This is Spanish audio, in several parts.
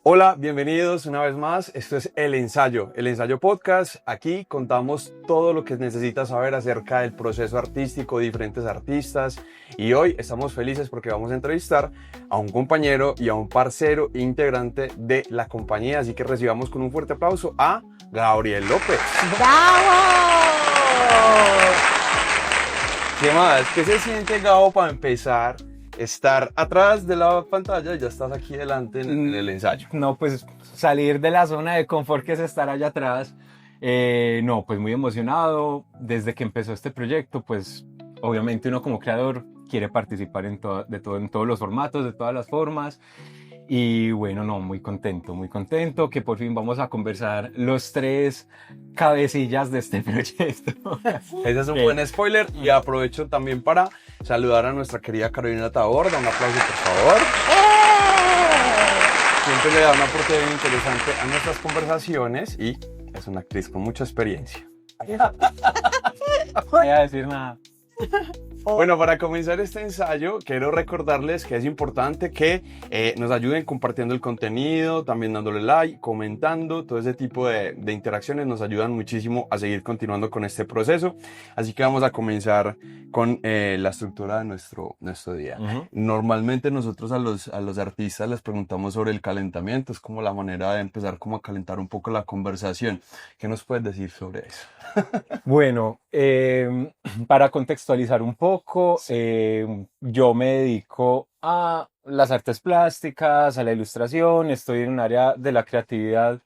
Hola, bienvenidos una vez más. Esto es El Ensayo Podcast. Aquí contamos todo lo que necesitas saber acerca del proceso artístico de diferentes artistas. Y hoy estamos felices porque vamos a entrevistar a un compañero y a un parcero integrante de la compañía. Así que recibamos con un fuerte aplauso a Gabriel López. ¡Bravo! ¿Qué más? ¿Qué se siente, Gabo, para empezar? Estar atrás de la pantalla y ya estás aquí delante en el ensayo. No, pues salir de la zona de confort que es estar allá atrás. No, pues muy emocionado. Desde que empezó este proyecto, pues obviamente uno como creador quiere participar en todos los formatos, de todas las formas. Y bueno, no, muy contento que por fin vamos a conversar los tres cabecillas de este proyecto. Ese es un buen spoiler y aprovecho también para saludar a nuestra querida Carolina Taborda. Un aplauso, por favor. Siempre le da un aporte bien interesante a nuestras conversaciones y es una actriz con mucha experiencia. No voy a decir nada. Bueno, para comenzar este ensayo, quiero recordarles que es importante que nos ayuden compartiendo el contenido, también dándole like, comentando, todo ese tipo de interacciones nos ayudan muchísimo a seguir continuando con este proceso. Así que vamos a comenzar con la estructura de nuestro día. Normalmente nosotros a los artistas les preguntamos sobre el calentamiento, es como la manera de empezar como a calentar un poco la conversación. ¿Qué nos puedes decir sobre eso? Bueno, para contextualizar un poco, yo me dedico a las artes plásticas, a la ilustración, estoy en un área de la creatividad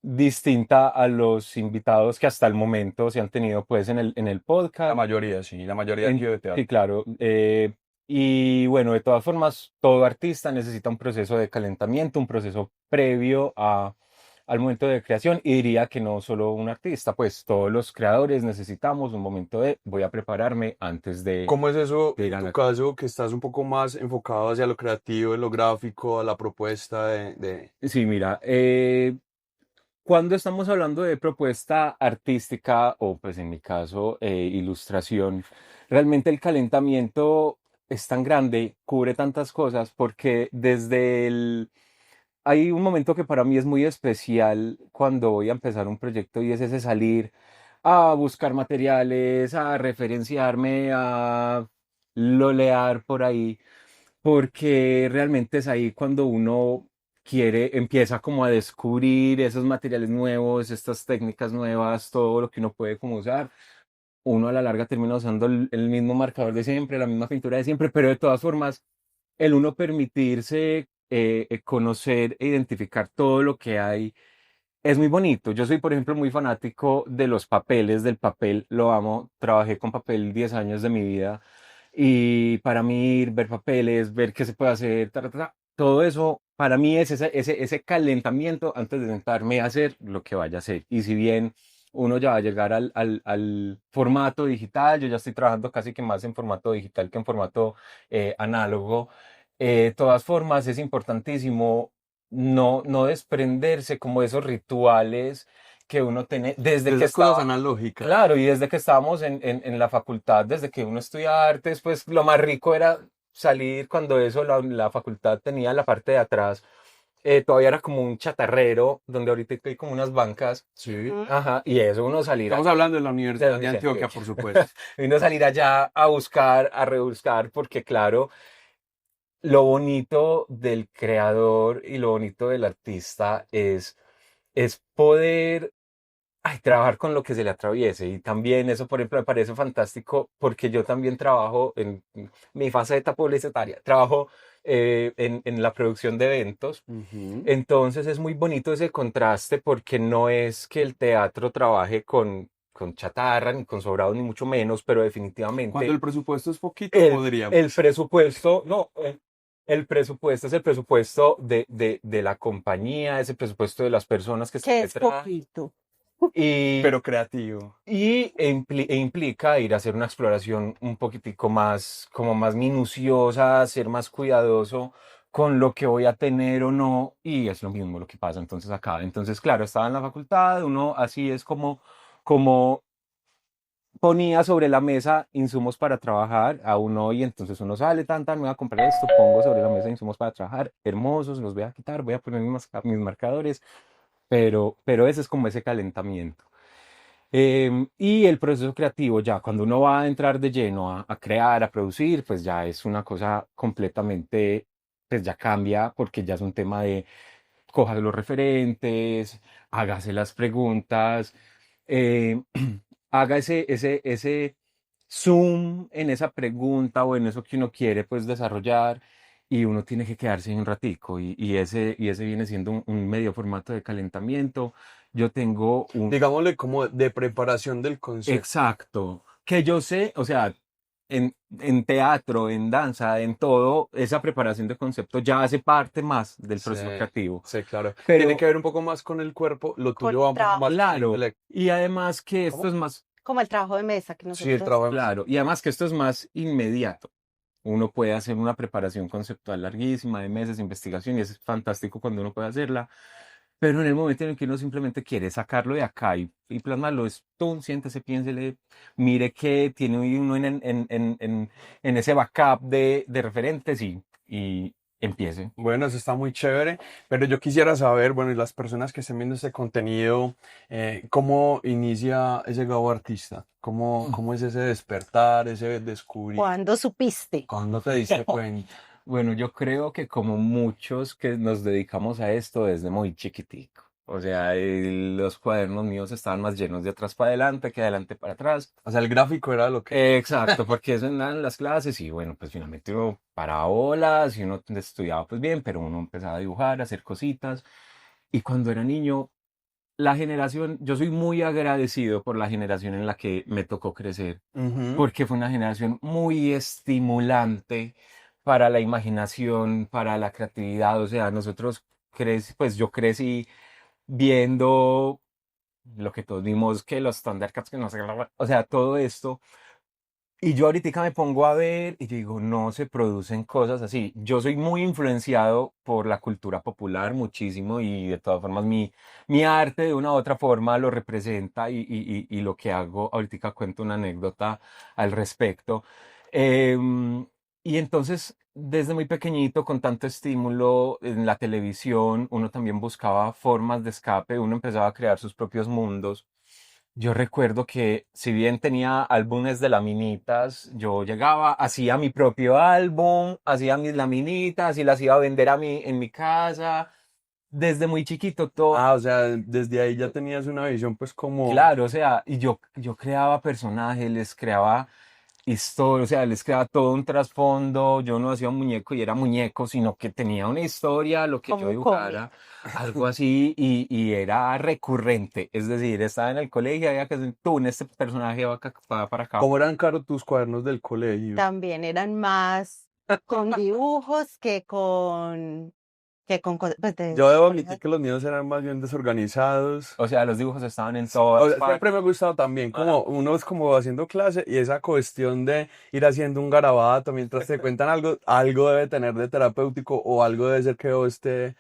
distinta a los invitados que hasta el momento se han tenido pues en el La podcast. mayoría, sí, la mayoría aquí de teatro. Sí, claro. Y bueno, de todas formas, todo artista necesita un proceso de calentamiento, un proceso previo al momento de creación. Y diría que no solo un artista, pues todos los creadores necesitamos un momento de voy a prepararme antes de ¿Cómo es eso ir a en tu la... caso, que estás un poco más enfocado hacia lo creativo, en lo gráfico, a la propuesta Sí, mira, cuando estamos hablando de propuesta artística o pues en mi caso ilustración, realmente el calentamiento es tan grande, cubre tantas cosas porque hay un momento que para mí es muy especial cuando voy a empezar un proyecto y es ese salir a buscar materiales, a referenciarme, a lolear por ahí porque realmente es ahí cuando uno empieza como a descubrir esos materiales nuevos, estas técnicas nuevas, todo lo que uno puede como usar. Uno a la larga termina usando el mismo marcador de siempre, la misma pintura de siempre, pero de todas formas, el uno permitirse conocer e identificar todo lo que hay es muy bonito. Yo soy, por ejemplo, muy fanático de los papeles, del papel, lo amo. Trabajé con papel 10 años de mi vida y para mí ir, ver papeles, ver qué se puede hacer, todo eso para mí es ese calentamiento antes de sentarme a hacer lo que vaya a hacer. Y si bien uno ya va a llegar al formato digital, yo ya estoy trabajando casi que más en formato digital que en formato análogo. De todas formas, es importantísimo no desprenderse como de esos rituales que uno tiene desde que esas cosas estaba, analógicas. claro, y desde que estábamos en la facultad, desde que uno estudia artes, pues lo más rico era salir cuando eso, la facultad tenía la parte de atrás, todavía era como un chatarrero, donde ahorita hay como unas bancas, Sí. ajá, y eso uno salir Estamos hablando de la Universidad de Antioquia, por supuesto. y uno salir allá a buscar, a rebuscar, porque claro, lo bonito del creador y lo bonito del artista es poder trabajar con lo que se le atraviese. Y también eso, por ejemplo, me parece fantástico porque yo también trabajo en mi faceta publicitaria, trabajo en la producción de eventos. Entonces es muy bonito ese contraste porque no es que el teatro trabaje con chatarra, ni con sobrados, ni mucho menos, pero Cuando definitivamente el presupuesto es poquito, el podríamos. presupuesto, no, el presupuesto es el presupuesto de la compañía, es el presupuesto de las personas que están Que es detrás poquito. y, Pero creativo. e implica ir a hacer una exploración un poquitico más, como más minuciosa, ser más cuidadoso con lo que voy a tener o no, y es lo mismo lo que pasa entonces acá. Entonces, claro, estaba en la facultad, uno así es como ponía sobre la mesa insumos para trabajar a uno y entonces uno sale, me voy a comprar esto, pongo sobre la mesa insumos para trabajar, hermosos, los voy a quitar, voy a poner mis marcadores, pero ese es como ese calentamiento. Y el proceso creativo, ya cuando uno va a entrar de lleno a crear, a producir, pues ya es una cosa completamente, pues ya cambia porque ya es un tema de coja los referentes, hágase las preguntas, eh, haga ese zoom en esa pregunta o en eso que uno quiere pues desarrollar y uno tiene que quedarse ahí un ratico y ese viene siendo un medio formato de calentamiento. Yo tengo un Digámosle como de preparación del concepto. exacto, que yo sé, o sea, en teatro, en danza, en todo, esa preparación de concepto ya hace parte más del Sí, proceso creativo. sí, claro. Tiene que Pero ver un poco más con el cuerpo, lo Con tuyo el va un poco trabajo, más con el claro, intelecto. y además que esto ¿Cómo? es más, como el trabajo de mesa que Sí, el nosotros trabajo. hacemos. claro, y además que esto es más inmediato. Uno puede hacer una preparación conceptual larguísima de meses de investigación y es fantástico cuando uno puede hacerla. Pero en el momento en el que uno simplemente quiere sacarlo de acá y plasmarlo, es tú, siéntese, piénsele, mire que tiene uno en ese backup de referentes y empiece. Bueno, eso está muy chévere, pero yo quisiera saber, bueno, y las personas que estén viendo este contenido, ¿cómo inicia ese Gabo artista? ¿Cómo es ese despertar, ese descubrir? ¿Cuándo supiste? ¿Cuándo te diste cuenta? Bueno, yo creo que como muchos que nos dedicamos a esto desde muy chiquitico. O sea, los cuadernos míos estaban más llenos de atrás para adelante que adelante para atrás. O sea, el gráfico era lo que... Exacto, porque eso en las clases y bueno, pues finalmente uno paraba bolas y uno estudiaba pues bien, pero uno empezaba a dibujar, a hacer cositas. Y cuando era niño, la generación, yo soy muy agradecido por la generación en la que me tocó crecer, Ujú. porque fue una generación muy estimulante para la imaginación, para la creatividad. O sea, pues yo crecí viendo lo que todos vimos, que los Thundercats, que no sé, o sea, todo esto. Y yo ahorita me pongo a ver y yo digo, no se producen cosas así. Yo soy muy influenciado por la cultura popular muchísimo y de todas formas mi arte de una u otra forma lo representa y lo que hago, ahorita cuento una anécdota al respecto. Em, y entonces, desde muy pequeñito, con tanto estímulo en la televisión, uno también buscaba formas de escape, uno empezaba a crear sus propios mundos. Yo recuerdo que si bien tenía álbumes de laminitas, yo llegaba, hacía mi propio álbum, hacía mis laminitas y las iba a vender en mi casa. Desde muy chiquito, todo, Ah, o sea, desde ahí ya tenías una visión, pues como... claro, o sea, y yo creaba personajes, les creaba historia, o sea, les creaba todo un trasfondo. Yo no hacía un muñeco y era muñeco, sino que tenía una historia, lo que Como yo un cómic. dibujara, algo así, y era recurrente. Es decir, estaba en el colegio, había que decir, tú, en este personaje va para acá. ¿Cómo eran caros tus cuadernos del colegio? También eran más con dibujos que con pues Yo debo admitir cosas. que los míos eran más bien desorganizados. O sea, los dibujos estaban en O todas sea, siempre me ha partes. gustado también como uno es como haciendo clase y esa cuestión de ir haciendo un garabato mientras te cuentan algo, algo debe tener de terapéutico o algo debe ser que vos te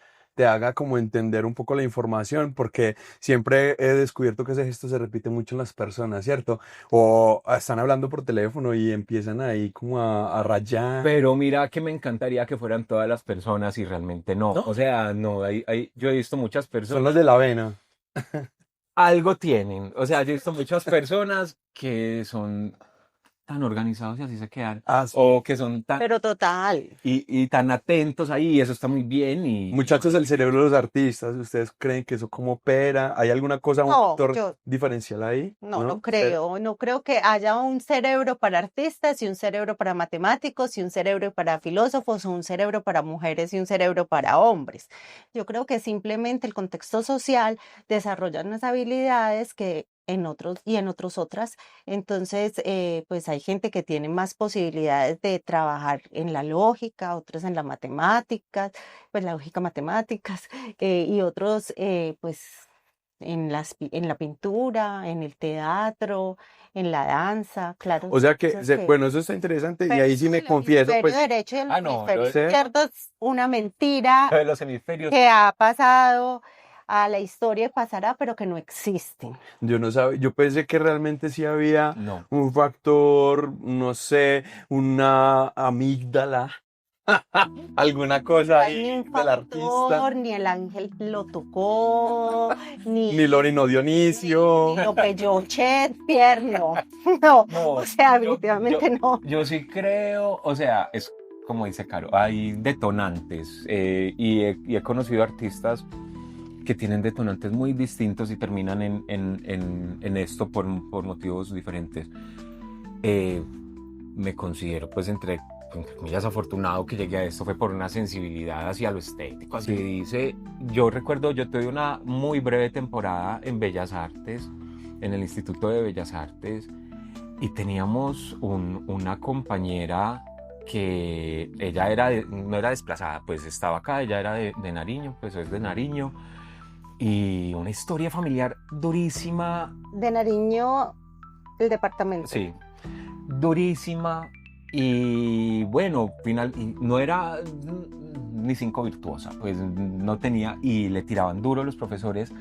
haga como entender un poco la información, porque siempre he descubierto que ese gesto se repite mucho en las personas, ¿cierto? O están hablando por teléfono y empiezan ahí como a rayar. Pero mira que me encantaría que fueran todas las personas y realmente no. ¿No? O sea, no, yo he visto muchas Son los personas, de la avena. algo tienen. O sea, yo he visto muchas personas que son tan organizados y así se quedan. Ah, sí. O que son tan, Pero total. y tan atentos ahí, y eso está muy bien. Y Muchachos, el cerebro de los artistas, ¿ustedes creen que eso como opera? ¿Hay alguna cosa, un No, factor yo diferencial ahí? no, no ¿No? ¿Usted? creo. No creo que haya un cerebro para artistas y un cerebro para matemáticos y un cerebro para filósofos o un cerebro para mujeres y un cerebro para hombres. Yo creo que simplemente el contexto social desarrolla unas habilidades que en otros y en otros otras. Entonces, pues hay gente que tiene más posibilidades de trabajar en la lógica, otros en la matemática, pues la lógica matemáticas, y otros, pues en la pintura, en el teatro, en la danza, claro, O son sea que, cosas que... bueno, eso está interesante y Pero ahí eso sí me del confieso, hemisferio pues, derecho y el no, hemisferio sé, izquierdo es una mentira lo de los hemisferios. que ha pasado a la historia y pasará, pero que no existen. Yo no sabía, yo pensé que realmente sí había No. un factor, no sé, una amígdala, alguna cosa No hay ni ahí un del artista, factor, ni el ángel lo tocó, ni Lorino Dionisio. ni lo pelló Shakespeare, no, no, No, o sea, yo, definitivamente no. yo sí creo, o sea, es como dice Caro, hay detonantes y he conocido artistas que tienen detonantes muy distintos y terminan en esto por motivos diferentes. Me considero, pues, entre comillas, afortunado que llegué a esto, fue por una sensibilidad hacia lo estético. Así dice, yo recuerdo, yo tuve una muy breve temporada en Bellas Artes, en el Instituto de Bellas Artes, y teníamos una compañera que ella no era desplazada, pues estaba acá, ella era de Nariño, pues es de Nariño, y una historia familiar durísima. De Nariño, el departamento. Sí, durísima y bueno, y no era ni cinco virtuosa, pues no tenía y le tiraban duro los profesores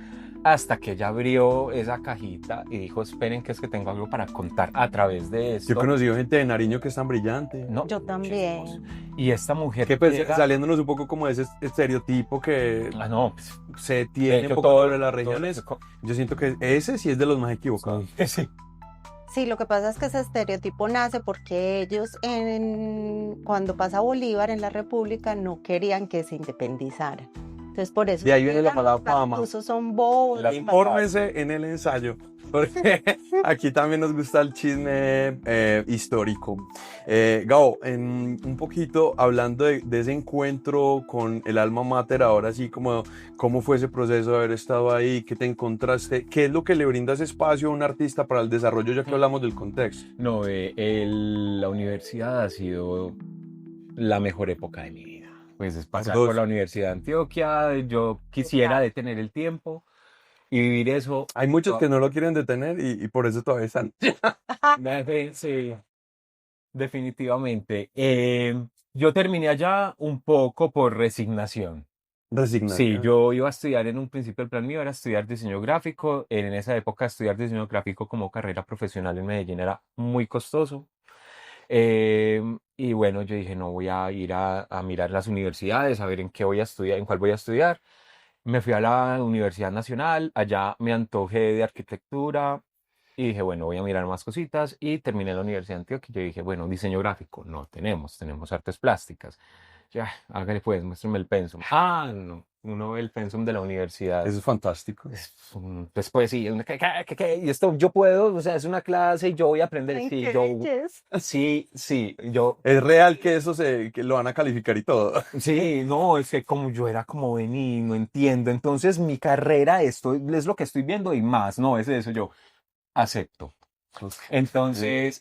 hasta que ella abrió esa cajita y dijo, esperen que es que tengo algo para contar a través de esto. Yo he conocido gente de Nariño que es tan brillante. No, Yo también. muchísimos. Y esta mujer Que pues, llega- saliéndonos un poco como de ese estereotipo que no, pues, se de tiene un hecho, poco todo- sobre las todo- regiones, yo siento que ese sí es de los más equivocados. sí. Sí, lo que pasa es que ese estereotipo nace porque ellos, cuando pasa Bolívar en la República, no querían que se independizara. Entonces, por eso De ahí viene la llegan, palabra los fama. pastusos son bobos. Infórmense en el ensayo, porque aquí también nos gusta el chisme histórico. Gabo, un poquito hablando de ese encuentro con el alma mater, ahora sí, cómo fue ese proceso de haber estado ahí, qué te encontraste, qué es lo que le brinda ese espacio a un artista para el desarrollo, ya que hablamos del contexto. No, la universidad ha sido la mejor época de mi vida. Pues es pasar dos. por la Universidad de Antioquia, yo quisiera detener el tiempo y vivir eso. Hay muchos que no lo quieren detener y por eso todavía están. Sí, definitivamente. Yo terminé allá un poco por resignación. Resignación. Sí, yo iba a estudiar en un principio, el plan mío era estudiar diseño gráfico. En esa época estudiar diseño gráfico como carrera profesional en Medellín era muy costoso. Y bueno, yo dije, no voy a ir a mirar las universidades, a ver en qué voy a estudiar, en cuál voy a estudiar. Me fui a la Universidad Nacional, allá me antojé de arquitectura y dije, bueno, voy a mirar más cositas y terminé en la Universidad de Antioquia. Yo dije, bueno, diseño gráfico, no tenemos artes plásticas. Ya, hágale pues, muéstrame el pensum. Ah, no, uno ve el pensum de la universidad. Eso es fantástico. Pues poesía, y esto yo puedo, o sea, es una clase y yo voy a aprender. Ay, Sí, qué yo, belleza. sí, yo, Es real que que lo van a calificar y todo. sí, no, es que como yo era como vení, no entiendo, entonces mi carrera, esto es lo que estoy viendo y más, no, es eso, yo acepto. Entonces,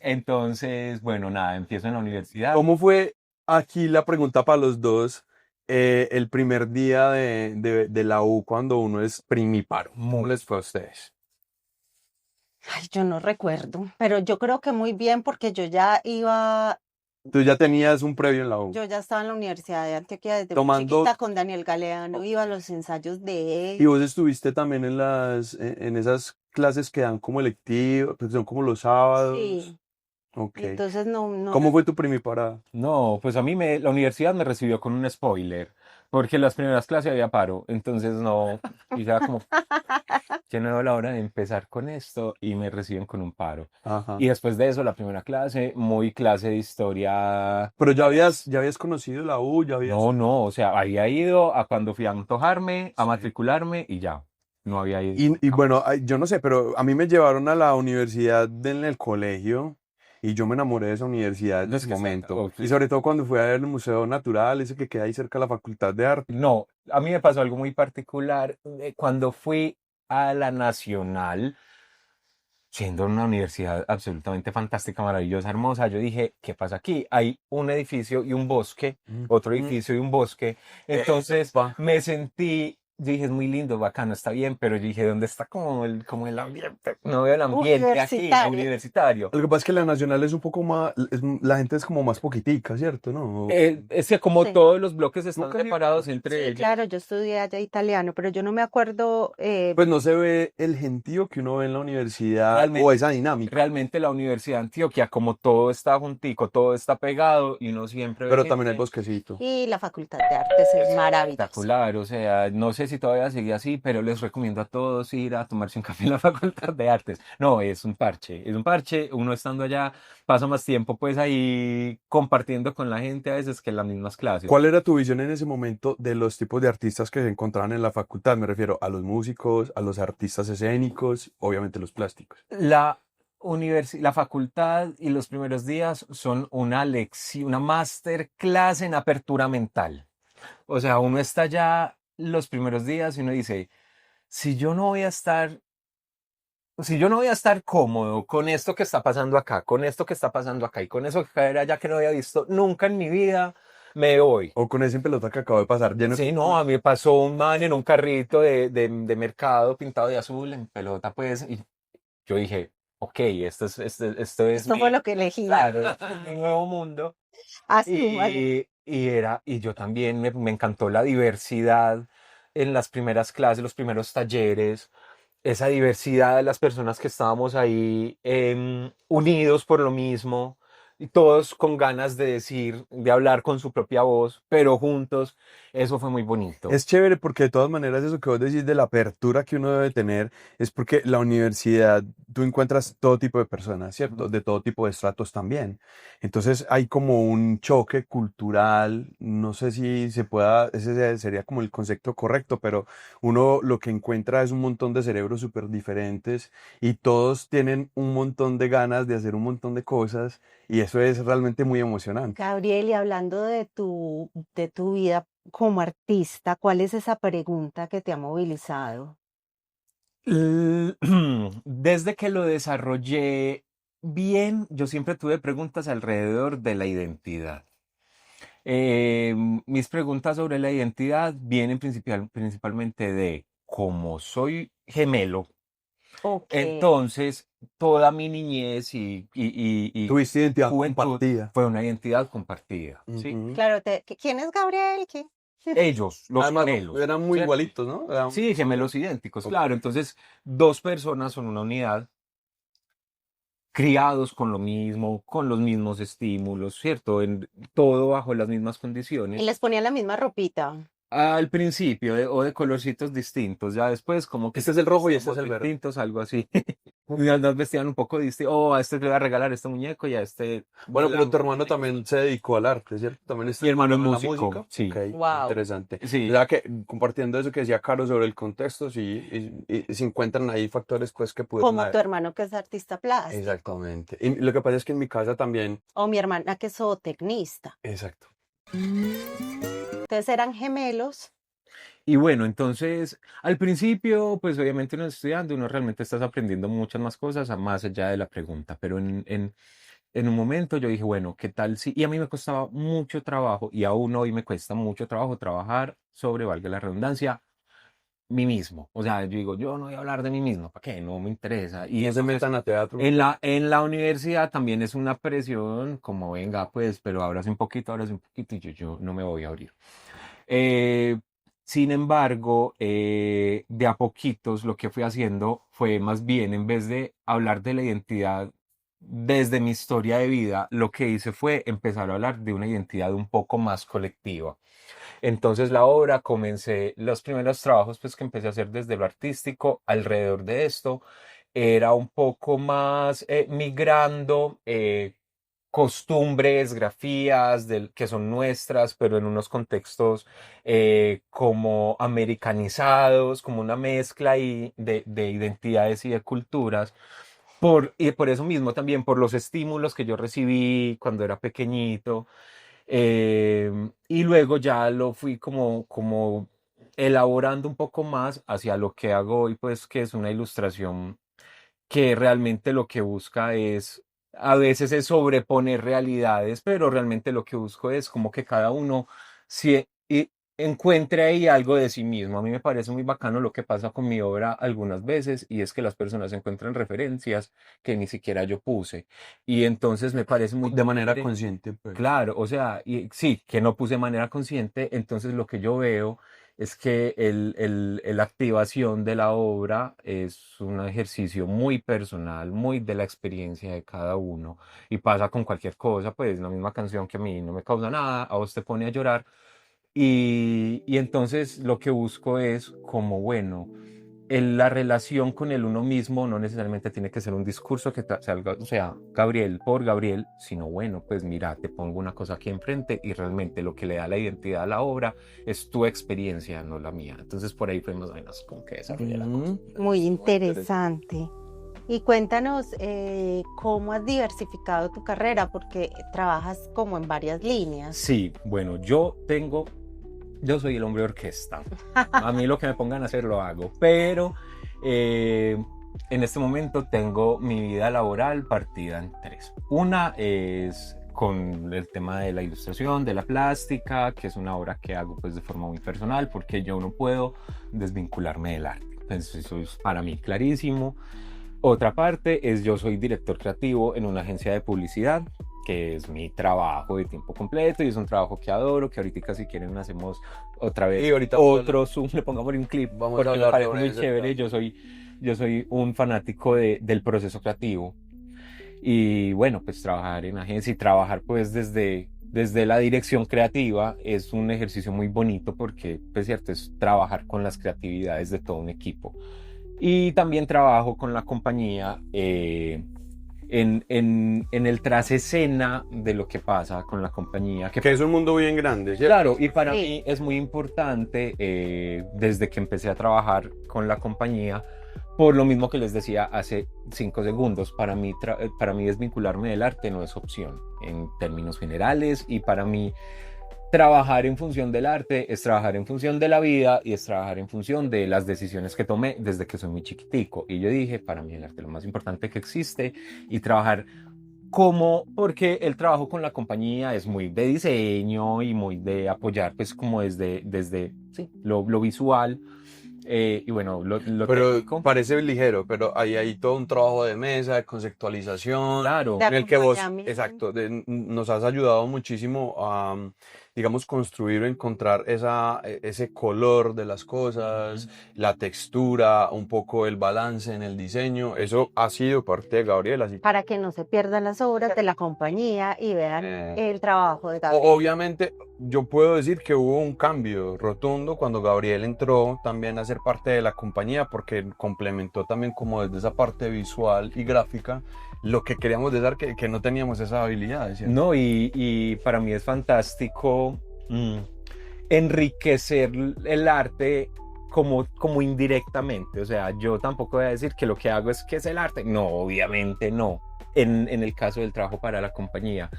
bueno, nada, empiezo en la universidad. ¿Cómo fue aquí la pregunta para los dos? El primer día de la U cuando uno es primíparo. ¿Cómo les fue a ustedes? Ay, yo no recuerdo, pero yo creo que muy bien porque yo ya Tú ya tenías un previo en la U. yo ya estaba en la Universidad de Antioquia desde muy Tomando- chiquita con Daniel Galeano, iba a los ensayos de Y él. vos estuviste también en esas clases que dan como electivo, que son como los sábados. Sí, Ok. entonces no. ¿Cómo fue tu primiparada? No, pues a mí la universidad me recibió con un spoiler, porque en las primeras clases había paro, entonces no, y ya como, ya no era la hora de empezar con esto, y me reciben con un paro. Ajá. Y después de eso, la primera clase, muy clase de historia. Pero ya habías conocido la U, ya habías... No, o sea, había ido a cuando fui a antojarme, a matricularme, y ya, no había ido. Y bueno, yo no sé, pero a mí me llevaron a la universidad en el colegio y yo me enamoré de esa universidad en Es ese que momento. exacto. Y sobre todo cuando fui a ver el Museo Natural, ese que queda ahí cerca de la Facultad de Arte. No, a mí me pasó algo muy particular. Cuando fui a la Nacional, siendo una universidad absolutamente fantástica, maravillosa, hermosa, yo dije, ¿qué pasa aquí? Hay un edificio y un bosque, otro edificio y un bosque. Entonces Epa. me sentí dije, es muy lindo, bacano, está bien, pero yo dije, ¿dónde está como el ambiente? No veo el ambiente aquí, Universitario. universitario. Lo que pasa es que la nacional es un poco más, la gente es como más poquitica, ¿cierto? ¿No? Es que como Sí. todos los bloques están Nunca he ido. separados entre Sí, ellos. claro, yo estudié allá italiano, pero yo no me acuerdo. Pues no se ve el gentío que uno ve en la universidad o Realmente, esa dinámica, realmente la Universidad de Antioquia, como todo está juntico, todo está pegado y uno siempre ve pero también hay gente bosquecito. Y la Facultad de Artes es maravillosa. espectacular, o sea, no sé si todavía sigue así, pero les recomiendo a todos ir a tomarse un café en la Facultad de Artes. No, es un parche, uno estando allá pasa más tiempo pues ahí compartiendo con la gente a veces que en las mismas clases. ¿Cuál era tu visión en ese momento de los tipos de artistas que se encontraban en la facultad? Me refiero a los músicos, a los artistas escénicos, obviamente los plásticos. La facultad y los primeros días son una lección, una masterclass en apertura mental. O sea, uno está ya los primeros días y uno dice, si yo no voy a estar, si yo no voy a estar cómodo con esto que está pasando acá, con esto que está pasando acá y con eso que era allá que no había visto nunca en mi vida, me voy. O con ese pelota que acabo de pasar, lleno Sí, no, a mí me pasó un man en un carrito de mercado pintado de azul en pelota, pues, y yo dije, ok, esto es Esto fue mi, lo que elegí. claro, este es mi nuevo mundo. Asúmalo. Y yo también me encantó la diversidad en las primeras clases, los primeros talleres, esa diversidad de las personas que estábamos ahí unidos por lo mismo, y todos con ganas de decir, de hablar con su propia voz, pero juntos, eso fue muy bonito. Es chévere porque de todas maneras eso que vos decís de la apertura que uno debe tener es porque la universidad, tú encuentras todo tipo de personas, ¿cierto? Ujú. De todo tipo de estratos también. Entonces hay como un choque cultural, no sé si se pueda, sería como el concepto correcto, pero uno lo que encuentra es un montón de cerebros súper diferentes y todos tienen un montón de ganas de hacer un montón de cosas y eso es realmente muy emocionante. Gabriel, y hablando de tu vida como artista, ¿cuál es esa pregunta que te ha movilizado? Desde que lo desarrollé bien, yo siempre tuve preguntas alrededor de la identidad. Mis preguntas sobre la identidad vienen principalmente de cómo soy gemelo. Ok. Entonces, toda mi niñez y Tuviste identidad juventud compartida. fue una identidad compartida, ¿sí? Ujú. Claro, ¿quién es Gabriel? ¿Qué? Ellos, los Además, gemelos, eran muy ¿cierto? igualitos, ¿no? Sí, gemelos idénticos, Ok. claro. Entonces, dos personas son una unidad, criados con lo mismo, con los mismos estímulos, ¿cierto? En todo bajo las mismas Y condiciones. les ponían la misma ropita. Al principio, o de colorcitos distintos, ya después como que Este es el rojo y este es somos el verde. distintos, algo así. Nos vestían un poco distintos. Oh, a este le voy a regalar este muñeco y a este Bueno, pero tu blanco. hermano también se dedicó al arte, ¿cierto? También está Mi hermano es en la músico, música. sí. Ok, Wow. interesante. O Sí, sea que compartiendo eso que decía Caro sobre el contexto, sí, y se encuentran ahí factores pues que pudieron Como tu haber. hermano que es artista plástico. Exactamente. Y lo que pasa es que en mi casa también, O mi hermana que es zootecnista. exacto. Entonces eran gemelos. y bueno, entonces al principio, pues obviamente uno estudiando, uno realmente estás aprendiendo muchas más cosas más allá de la pregunta, pero en un momento yo dije, bueno, ¿qué tal si? Y a mí me costaba mucho trabajo, y aún hoy me cuesta mucho trabajo trabajar sobre, valga la redundancia, mí mismo. O sea, yo digo, yo no voy a hablar de mí mismo, ¿para qué? No me interesa. Y No se entonces, metan a teatro. en la universidad también es una presión, como venga, pues, pero ábrase un poquito, y yo no me voy a abrir. Eh, Sin embargo, de a poquitos lo que fui haciendo fue más bien, en vez de hablar de la identidad desde mi historia de vida, lo que hice fue empezar a hablar de una identidad un poco más colectiva. Entonces la obra comencé, los primeros trabajos pues que empecé a hacer desde lo artístico alrededor de esto, era un poco más migrando costumbres, grafías que son nuestras, pero en unos contextos como americanizados, como una mezcla de identidades y de culturas. Y por eso mismo también, por los estímulos que yo recibí cuando era pequeñito. Y luego ya lo fui como elaborando un poco más hacia lo que hago hoy, pues que es una ilustración que realmente lo que busca es, a veces es sobreponer realidades, pero realmente lo que busco es como que cada uno encuentre ahí algo de sí mismo. A mí me parece muy bacano lo que pasa con mi obra algunas veces y es que las personas encuentran referencias que ni siquiera yo puse. Y entonces me parece muy De manera chévere. consciente, pues. Claro, o sea, y sí, que no puse de manera consciente, entonces lo que yo veo es que la activación de la obra es un ejercicio muy personal, muy de la experiencia de cada uno, y pasa con cualquier cosa, pues la misma canción que a mí no me causa nada, a vos te pone a llorar, y entonces lo que busco es como, bueno, la relación con el uno mismo no necesariamente tiene que ser un discurso que salga, o sea, Gabriel por Gabriel, sino bueno, pues mira, te pongo una cosa aquí enfrente y realmente lo que le da la identidad a la obra es tu experiencia, no la mía. Entonces por ahí fue más o menos como que desarrollé la cosa. Mm, Muy interesante. interesante. Y cuéntanos cómo has diversificado tu carrera, porque trabajas como en varias líneas. Sí, bueno, yo soy el hombre orquesta. A mí lo que me pongan a hacer lo hago, pero eh, en este momento tengo mi vida laboral partida en tres. Una es con el tema de la ilustración, de la plástica, que es una obra que hago pues de forma muy personal porque yo no puedo desvincularme del arte. Pues eso es para mí clarísimo. Otra parte es yo soy director creativo en una agencia de publicidad, que es mi trabajo de tiempo completo y es un trabajo que adoro, que ahorita si quieren hacemos otra Y vez ahorita otro Zoom, le pongamos un clip, vamos a porque me hablar parece sobre muy ese chévere. tema. Yo soy un fanático del proceso creativo y bueno, pues trabajar en agencia y trabajar pues desde la dirección creativa es un ejercicio muy bonito porque, pues cierto, es trabajar con las creatividades de todo un equipo. Y también trabajo con la compañía en el tras escena de lo que pasa con la compañía. Que es un mundo bien grande, ¿cierto? Claro, y para Sí. mí es muy importante desde que empecé a trabajar con la compañía, por lo mismo que les decía hace 5 segundos, para mí desvincularme del arte no es opción en términos generales y para mí trabajar en función del arte es trabajar en función de la vida y es trabajar en función de las decisiones que tomé desde que soy muy chiquitico. Y yo dije, para mí el arte es lo más importante que existe y trabajar porque el trabajo con la compañía es muy de diseño y muy de apoyar, pues como desde sí, lo visual y bueno, lo Pero técnico. parece ligero, pero ahí hay todo un trabajo de mesa, de conceptualización, De Claro, en el que vos, acompañamiento. exacto, nos has ayudado muchísimo a, digamos, construir o encontrar ese color de las cosas, la textura, un poco el balance en el diseño. Eso ha sido parte de Gabriela, así Para que no se pierdan las obras de la compañía y vean que, el trabajo de Gabriel. obviamente, yo puedo decir que hubo un cambio rotundo cuando Gabriel entró también a ser parte de la compañía, porque complementó también como desde esa parte visual y gráfica lo que queríamos decir que no teníamos esa habilidad, ¿cierto? no, y para mí es fantástico enriquecer el arte como indirectamente. O sea, yo tampoco voy a decir que lo que hago es que es el arte. No, obviamente no. En el caso del trabajo para la compañía.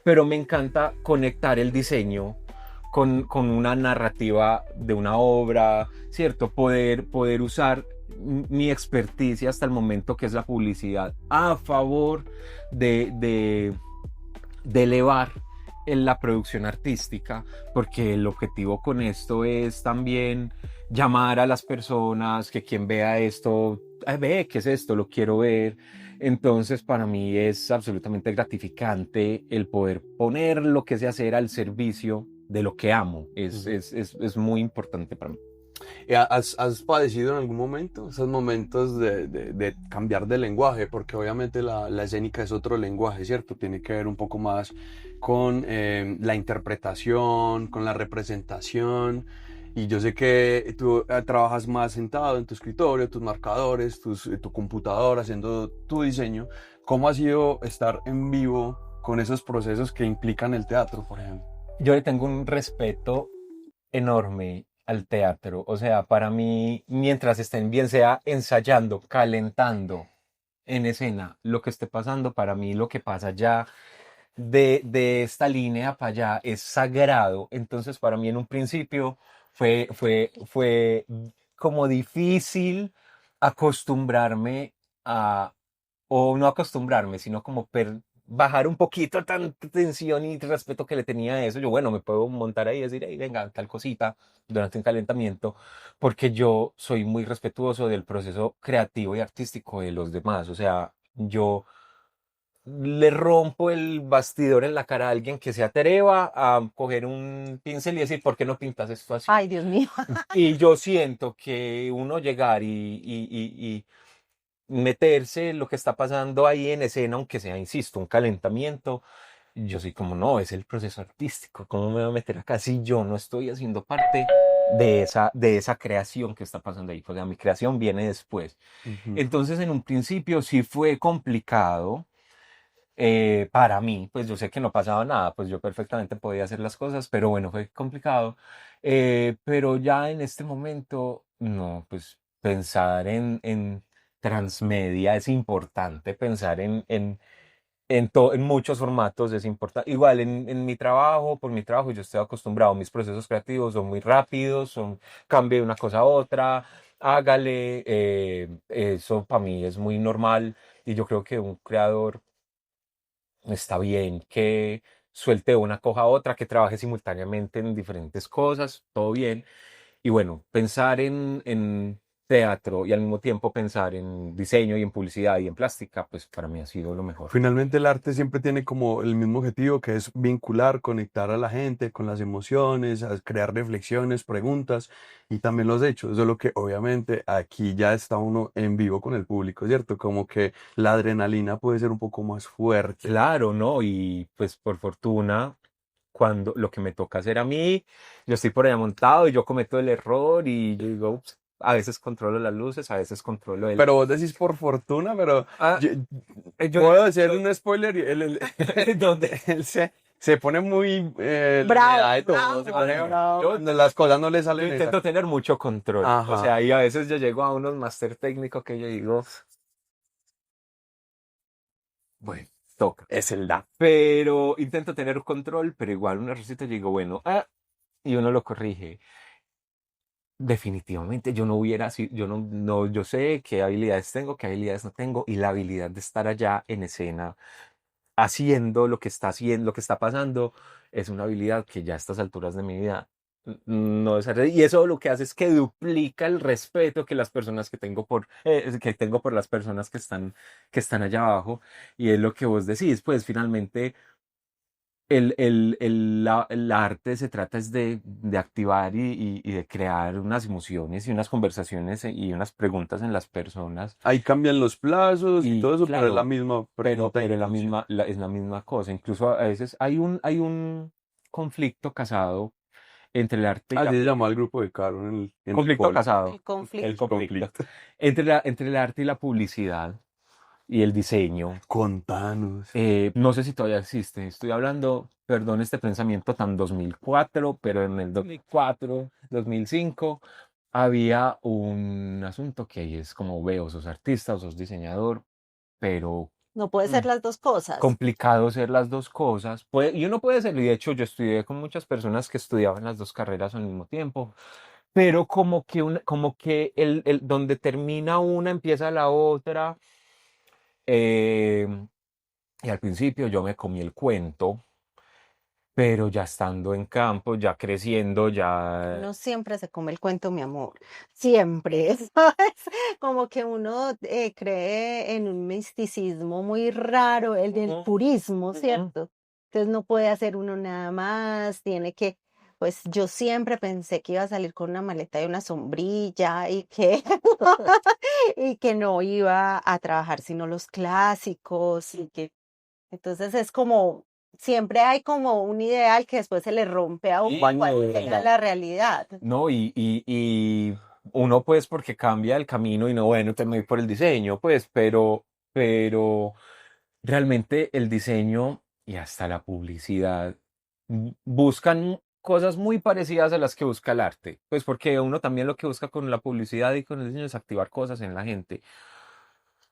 Pero me encanta conectar el diseño con una narrativa de una obra, ¿cierto? Poder usar mi experticia hasta el momento, que es la publicidad, a favor de, de elevar en la producción artística, porque el objetivo con esto es también llamar a las personas, que quien vea esto, "Ay, ve, ¿qué es esto? Lo quiero ver". Entonces, para mí es absolutamente gratificante el poder poner lo que sé hacer al servicio de lo que amo. Ujú. Es muy importante para mí. ¿Has padecido en algún momento esos momentos de cambiar de lenguaje? Porque obviamente la escénica es otro lenguaje, ¿cierto? Tiene que ver un poco más con la interpretación, con la representación. Y yo sé que tú trabajas más sentado en tu escritorio, tus marcadores, tu computadora, haciendo tu diseño. ¿Cómo ha sido estar en vivo con esos procesos que implican el teatro, por ejemplo? Yo le tengo un respeto enorme al teatro. O sea, para mí, mientras estén bien sea ensayando, calentando en escena, lo que esté pasando, para mí lo que pasa ya de esta línea para allá es sagrado. Entonces, para mí en un principio fue como difícil acostumbrarme a, o no acostumbrarme, sino como bajar un poquito tanta tensión y respeto que le tenía a eso. Yo, bueno, me puedo montar ahí y decir, hey, venga, tal cosita durante un calentamiento, porque yo soy muy respetuoso del proceso creativo y artístico de los demás. O sea, yo le rompo el bastidor en la cara a alguien que se atreva a coger un pincel y decir, ¿por qué no pintas esto así? Ay, Dios mío. Y yo siento que uno llegar y meterse en lo que está pasando ahí en escena, aunque sea, insisto, un calentamiento, yo soy como, no, es el proceso artístico, ¿cómo me voy a meter acá si yo no estoy haciendo parte de esa creación que está pasando ahí? O sea, mi creación viene después. Ujú. Entonces, en un principio sí fue complicado para mí, pues yo sé que no pasaba nada, pues yo perfectamente podía hacer las cosas, pero bueno, fue complicado. Pero ya en este momento, no, pues pensar en transmedia es importante, pensar en muchos formatos es importante. Igual en mi trabajo, por mi trabajo, yo estoy acostumbrado, mis procesos creativos son muy rápidos, son cambio de una cosa a otra, hágale, eso para mí es muy normal y yo creo que un creador está bien que suelte una cosa a otra, que trabaje simultáneamente en diferentes cosas, todo bien. Y bueno, pensar en teatro y al mismo tiempo pensar en diseño y en publicidad y en plástica, pues para mí ha sido lo mejor. Finalmente el arte siempre tiene como el mismo objetivo que es vincular, conectar a la gente con las emociones, a crear reflexiones, preguntas y también los hechos. Solo que obviamente aquí ya está uno en vivo con el público, ¿cierto? Como que la adrenalina puede ser un poco más fuerte. Claro, ¿no? Y pues por fortuna, cuando lo que me toca hacer a mí, yo estoy por allá montado y yo cometo el error y yo digo, "Ups", a veces controlo las luces, a veces controlo el... Pero vos decís por fortuna, pero Ah, yo, yo, puedo hacer yo- un spoiler. ¿Dónde? Él se pone muy... le Bravo, da de todo, se bravo, pone bravo. Yo, cuando las cosas no le yo salen. intento tener mucho control. O Ajá. sea, y a veces yo llego a unos máster técnicos que yo digo, bueno, toca. Es el da. Pero intento tener control, pero igual una receta yo digo, bueno, y uno lo corrige. Definitivamente yo no hubiera sido, yo no, yo sé qué habilidades tengo, qué habilidades no tengo, y la habilidad de estar allá en escena haciendo, lo que está pasando, es una habilidad que ya a estas alturas de mi vida no desarrollé. Y eso lo que hace es que duplica el respeto que las personas que tengo por las personas que están allá abajo. Y es lo que vos decís, pues finalmente el arte se trata es de activar y de crear unas emociones y unas conversaciones y unas preguntas en las personas. Ahí cambian los plazos y Y todo eso, pero es la claro, misma pero, pregunta e pero es la intención. misma, es la misma cosa. Incluso a veces hay un conflicto casado entre el arte y Así la... se llama el grupo de Caro en el Conflicto cole. casado, El conflicto. el conflicto. Conflicto. Entre el arte y la publicidad y el diseño. Contanos. No sé si todavía existe. Estoy hablando, perdón, este pensamiento tan 2004, pero en el 2004, 2005, había un asunto que es como veo, sos artista o sos diseñador, pero No puede mm, ser las dos cosas. complicado ser las dos cosas. Y uno puede ser, y de hecho yo estudié con muchas personas que estudiaban las dos carreras al mismo tiempo, pero como que donde termina una empieza la otra. eh, y al principio yo me comí el cuento, pero ya estando en campo, ya creciendo, ya... Uno siempre se come el cuento, mi amor. Siempre, ¿sabes? Como que uno cree en un misticismo muy raro, el del Ujú, purismo, ujú. ¿cierto? Entonces no puede hacer uno nada más, tiene que, pues yo siempre pensé que iba a salir con una maleta y una sombrilla y que, y que no iba a trabajar sino los clásicos y que, entonces es como, siempre hay como un ideal que después se le rompe a uno Baño cuando de llega verdad. la realidad. No, y uno pues porque cambia el camino y no, bueno, te me voy por el diseño, pues, pero realmente el diseño y hasta la publicidad buscan cosas muy parecidas a las que busca el arte, pues porque uno también lo que busca con la publicidad y con el diseño es activar cosas en la gente.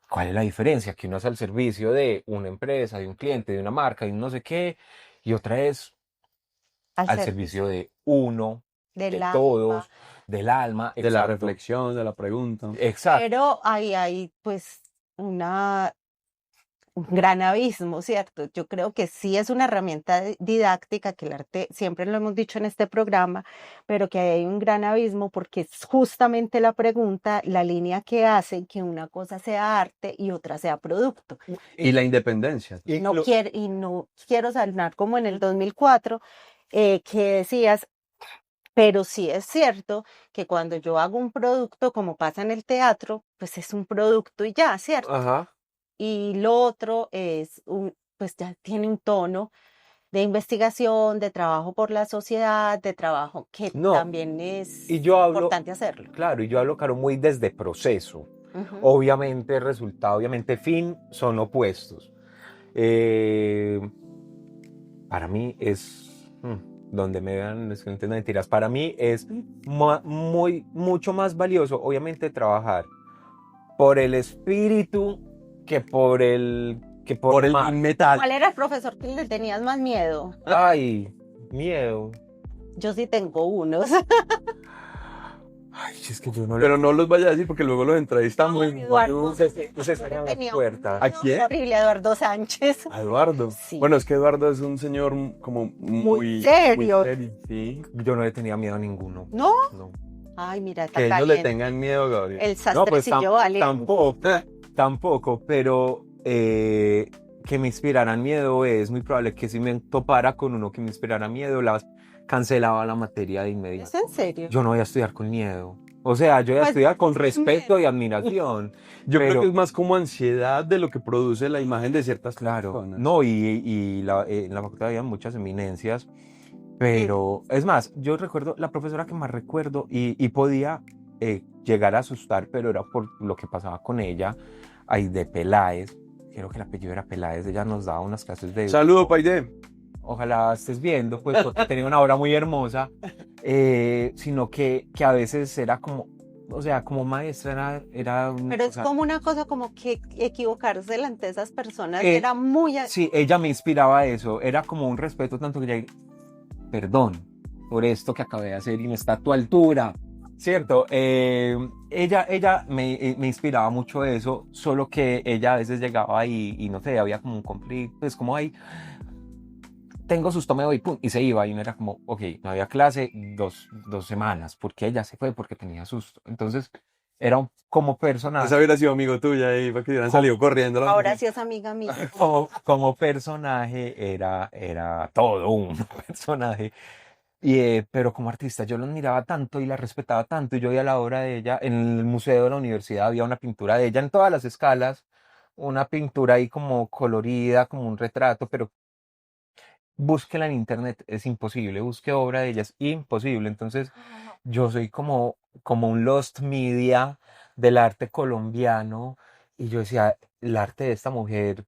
¿Cuál es la diferencia? Que uno es al servicio de una empresa, de un cliente, de una marca, de un no sé qué, y otra es Al al servicio servicio de uno, del de alma. todos, del alma, De la exacto, reflexión, de la pregunta. exacto. Pero hay pues una, un gran abismo, ¿cierto? Yo creo que sí es una herramienta didáctica, que el arte, siempre lo hemos dicho en este programa, pero que hay un gran abismo porque es justamente la pregunta, la línea que hace que una cosa sea arte y otra sea producto. Y la independencia. Y no quiero sonar como en el 2004, que decías, pero sí es cierto que cuando yo hago un producto, como pasa en el teatro, pues es un producto y ya, ¿cierto? Ajá. Y lo otro es pues ya tiene un tono de investigación, de trabajo por la sociedad, de trabajo que No, también es y yo hablo, importante hacerlo. claro, y yo hablo, Caro, muy desde proceso. Ujú. Obviamente, resultado, obviamente, fin son opuestos. Eh, para mí es, donde me vean, no entiendan mentiras, para mí es mucho más valioso, obviamente, trabajar por el espíritu que por Por el mar. metal. ¿Cuál era el profesor que le tenías más miedo? Ay, miedo. Yo sí tengo unos. Ay, es que yo no Pero no los vaya a decir porque luego los entrevistamos. Ay, Eduardo. Usted Yo estaría en la tenía puerta. ¿A quién? horrible, Eduardo Sánchez. A Eduardo. Sí. Bueno, es que Eduardo es un señor como muy serio. sí. Yo no le tenía miedo a ninguno. ¿No? No. Ay, mira, está Que ellos le caliente. tengan miedo, Gabriel. El No, pues sastrecillo vale. tampoco, pero que me inspiraran miedo es muy probable que si me topara con uno que me inspirara miedo, cancelaba la materia de ¿Es inmediato. en serio? Yo no voy a estudiar con miedo. O sea, yo voy a Pues, estudiar con respeto y admiración. Yo creo pero- que es más como ansiedad de lo que produce la imagen de ciertas Claro, personas. no, en la facultad había muchas eminencias, pero es más, yo recuerdo la profesora que más recuerdo y podía llegar a asustar, pero era por lo que pasaba con ella, ahí de Peláez, creo que el apellido era Peláez, ella nos daba unas clases de... Saludo, Paide. Ojalá estés viendo, pues porque tenía una obra muy hermosa, sino que a veces era como, o sea, como maestra era Pero o es sea, como una cosa como que equivocarse delante de esas personas Eh, era muy... sí, ella me inspiraba a eso, era como un respeto tanto que ella, perdón por esto que acabé de hacer y no está a tu altura, ¿cierto? Ella me inspiraba mucho eso, solo que ella a veces llegaba y no sé, había como un conflicto, pues como ahí, tengo susto, me voy, pum, y se iba, y uno era como, ok, no había clase 2 semanas, porque ella se fue porque tenía susto, entonces era como personaje. Esa hubiera sido amigo tuya y para que hubieran salido corriendo. Ahora sí es amiga mía. Como personaje era todo un personaje. Pero como artista yo lo admiraba tanto y la respetaba tanto. Y yo veía la obra de ella en el museo de la universidad, había una pintura de ella en todas las escalas, una pintura ahí como colorida, como un retrato, pero búsquela en internet, es imposible, busque obra de ella, es imposible. Entonces yo soy como un lost media del arte colombiano y yo decía, el arte de esta mujer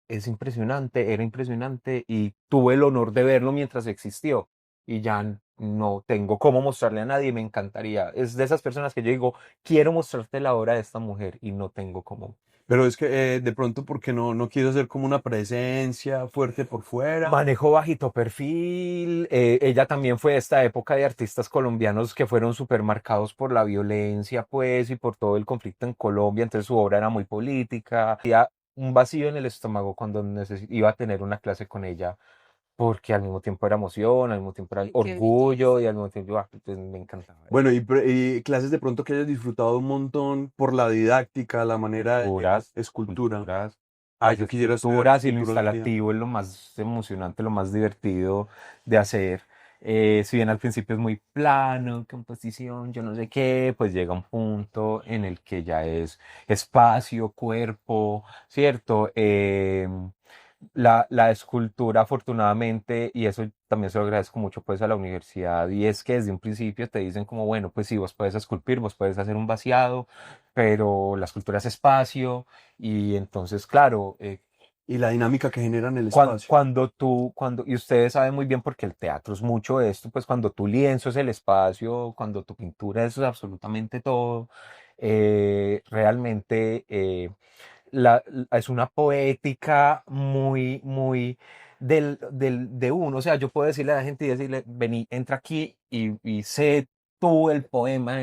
es impresionante, era impresionante y tuve el honor de verlo mientras existió y ya no tengo cómo mostrarle a nadie, me encantaría. Es de esas personas que yo digo, quiero mostrarte la obra de esta mujer y no tengo cómo. Pero es que de pronto porque no quiso ser como una presencia fuerte por fuera. Manejo bajito perfil, ella también fue de esta época de artistas colombianos que fueron súper marcados por la violencia, pues, y por todo el conflicto en Colombia, entonces su obra era muy política. Había un vacío en el estómago cuando iba a tener una clase con ella, porque al mismo tiempo era emoción, al mismo tiempo era Ay, qué orgullo y al mismo tiempo pues, me encantaba. Bueno, y clases de pronto que hayas disfrutado un montón por la didáctica, la manera de escultura. Esculturas, Ah, yo quisiera estudiar esculturas y lo escultura un día. instalativo es lo más emocionante, lo más divertido de hacer. Si bien al principio es muy plano, composición, yo no sé qué, pues llega un punto en el que ya es espacio, cuerpo, ¿cierto? La escultura, afortunadamente, y eso también se lo agradezco mucho pues a la universidad, y es que desde un principio te dicen como, bueno, pues sí, vos puedes esculpir, vos puedes hacer un vaciado, pero la escultura es espacio, y entonces, claro, Y la dinámica que genera en el cuando, espacio. y ustedes saben muy bien porque el teatro es mucho esto, pues cuando tu lienzo es el espacio, cuando tu pintura es absolutamente todo, realmente es una poética muy de uno. O sea, yo puedo decirle a la gente y decirle, vení, entra aquí y sé tú el poema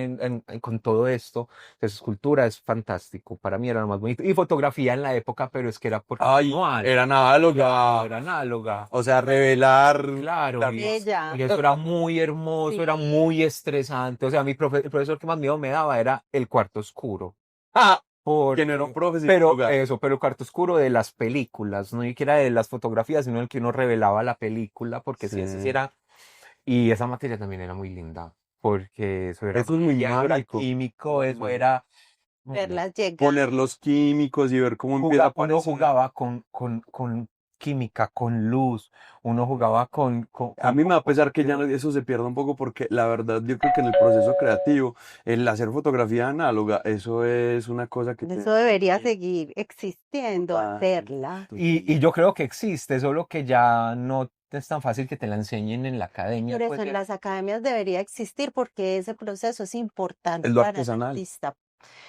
con todo esto. Entonces, escultura es fantástico. Para mí era lo más bonito. Y fotografía en la época, pero es que era porque Ay, manual. era Claro, análoga. era análoga. O sea, revelar. Claro, Claro. Ella, y eso era muy hermoso, sí. era muy estresante. O sea, el profesor que más miedo me daba era el cuarto oscuro. Ah, que no era un Porque, profe, sino un pero lugar. eso, pero el cuarto oscuro de las películas, no ni siquiera de las fotografías, sino el que uno revelaba la película, porque si ese sí Sí. era. Y esa materia también era muy linda, porque eso era Eso es muy magia, eso era mágico. químico, eso Bueno, era. Verlas llegar. poner los químicos y ver cómo empieza a Uno aparecer. jugaba con química, con luz, uno jugaba A mí me va a pesar que ya eso se pierda un poco porque la verdad yo creo que en el proceso creativo, el hacer fotografía análoga, eso es una cosa que Eso debería que- seguir existiendo, total, hacerla. Y yo creo que existe, solo que ya no es tan fácil que te la enseñen en la academia, Por eso pues. en las academias debería existir porque ese proceso es importante es lo para el artesanal. artista.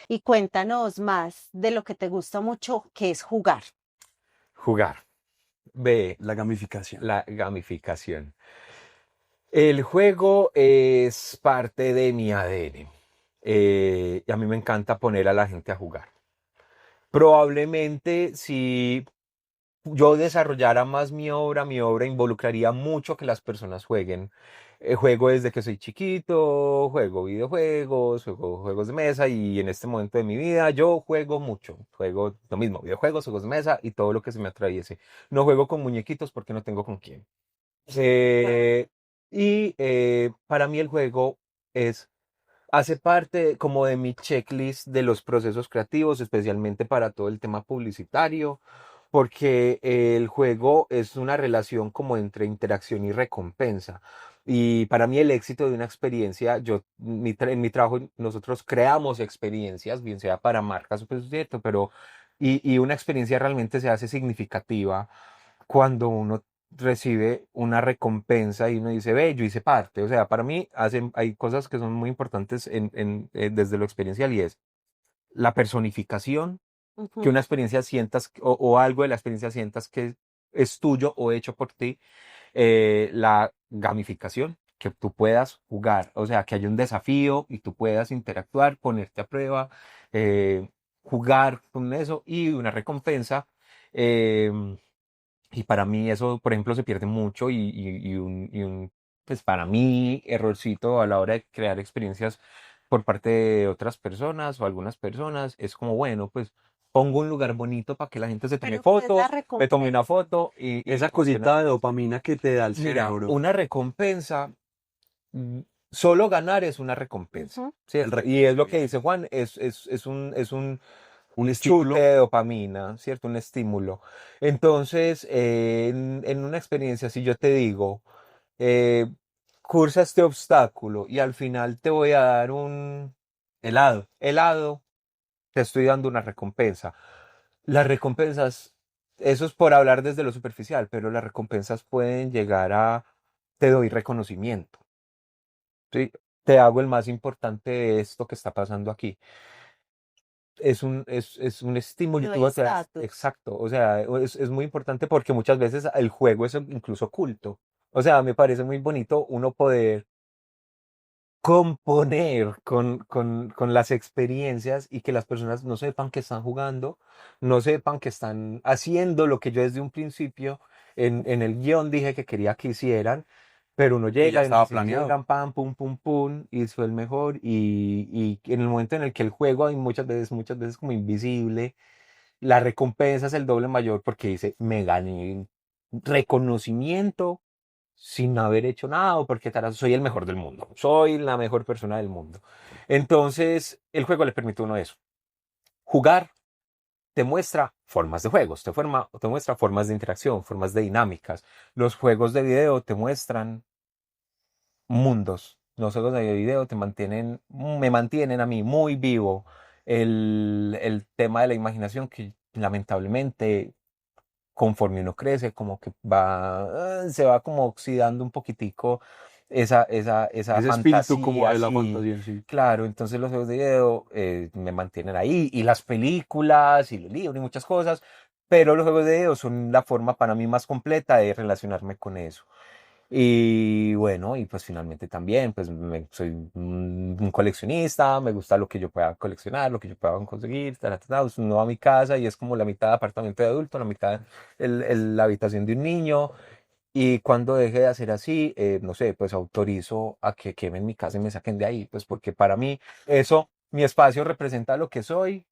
Y cuéntanos más de lo que te gusta mucho, que es jugar. Jugar. Ve, La gamificación. la gamificación. El juego es parte de mi ADN. Y a mí me encanta poner a la gente a jugar. Probablemente si yo desarrollara más mi obra involucraría mucho que las personas jueguen. Juego desde que soy chiquito, juego videojuegos, juego juegos de mesa y en este momento de mi vida yo juego mucho. Juego lo mismo, videojuegos, juegos de mesa y todo lo que se me atraviese. No juego con muñequitos porque no tengo con quién. Eh, para mí el juego es, hace parte como de mi checklist de los procesos creativos, especialmente para todo el tema publicitario, porque el juego es una relación como entre interacción y recompensa. Y para mí el éxito de una experiencia, en mi trabajo nosotros creamos experiencias, bien sea para marcas, pues es cierto, pero y una experiencia realmente se hace significativa cuando uno recibe una recompensa y uno dice, ve, yo hice parte. O sea, para mí hay cosas que son muy importantes desde lo experiencial y es la personificación, que Ujú. una experiencia sientas o algo de la experiencia sientas que es tuyo o hecho por ti, la gamificación, que tú puedas jugar, o sea, que haya un desafío y tú puedas interactuar, ponerte a prueba, eh, jugar con eso y una recompensa. em, y para mí eso, por ejemplo, se pierde mucho pues para mí, errorcito a la hora de crear experiencias por parte de otras personas o algunas personas, es como, bueno, pues pongo un lugar bonito para que la gente se tome Pero ¿qué es la fotos, me tome una recompensa? foto y Esa funciona. cosita de dopamina que te da el Mira, cerebro. una recompensa, solo ganar es una recompensa, Ujú. El ¿cierto? Y es lo que dice Juan, un chute estímulo. de dopamina, ¿cierto? Un estímulo. Entonces, en una experiencia, si yo te digo, eh, cursa este obstáculo y al final te voy a dar un Helado. helado, te estoy dando una recompensa. Las recompensas, eso es por hablar desde lo superficial, pero las recompensas pueden llegar a, te doy reconocimiento, ¿sí? Te hago el más importante de esto que está pasando aquí. Es un Te estímulo, doy estatus. exacto, o sea, es muy importante porque muchas veces el juego es incluso oculto. O sea, me parece muy bonito uno poder componer con las experiencias y que las personas no sepan que están jugando, no sepan que están haciendo lo que yo desde un principio en el guión dije que quería que hicieran, pero uno Y ya llega y uno estaba dice, planeado. llegan, pam, pum, pum, pum, y fue el mejor, y en el momento en el que el juego hay muchas veces como invisible, la recompensa es el doble mayor porque dice, me gané reconocimiento sin haber hecho nada, o porque tal, soy el mejor del mundo, soy la mejor persona del mundo. Entonces, el juego le permite a uno eso. Jugar te muestra formas de juegos, te muestra formas de interacción, formas de dinámicas. Los juegos de video te muestran mundos. Los juegos de video me mantienen a mí muy vivo el tema de la imaginación que lamentablemente conforme uno crece, como que se va como oxidando un poquitico esa Ese espíritu como fantasía, de la sí, fantasía, sí. claro, entonces los juegos de video me mantienen ahí, y las películas, y los libros, y muchas cosas, pero los juegos de video son la forma para mí más completa de relacionarme con eso. Y bueno, y pues finalmente también, pues soy un coleccionista, me gusta lo que yo pueda coleccionar, lo que yo pueda conseguir, uno va a mi casa y es como la mitad apartamento de adulto, la mitad la habitación de un niño. Y cuando deje de hacer así, no sé, pues autorizo a que quemen mi casa y me saquen de ahí, pues porque para mí eso, mi espacio representa lo que soy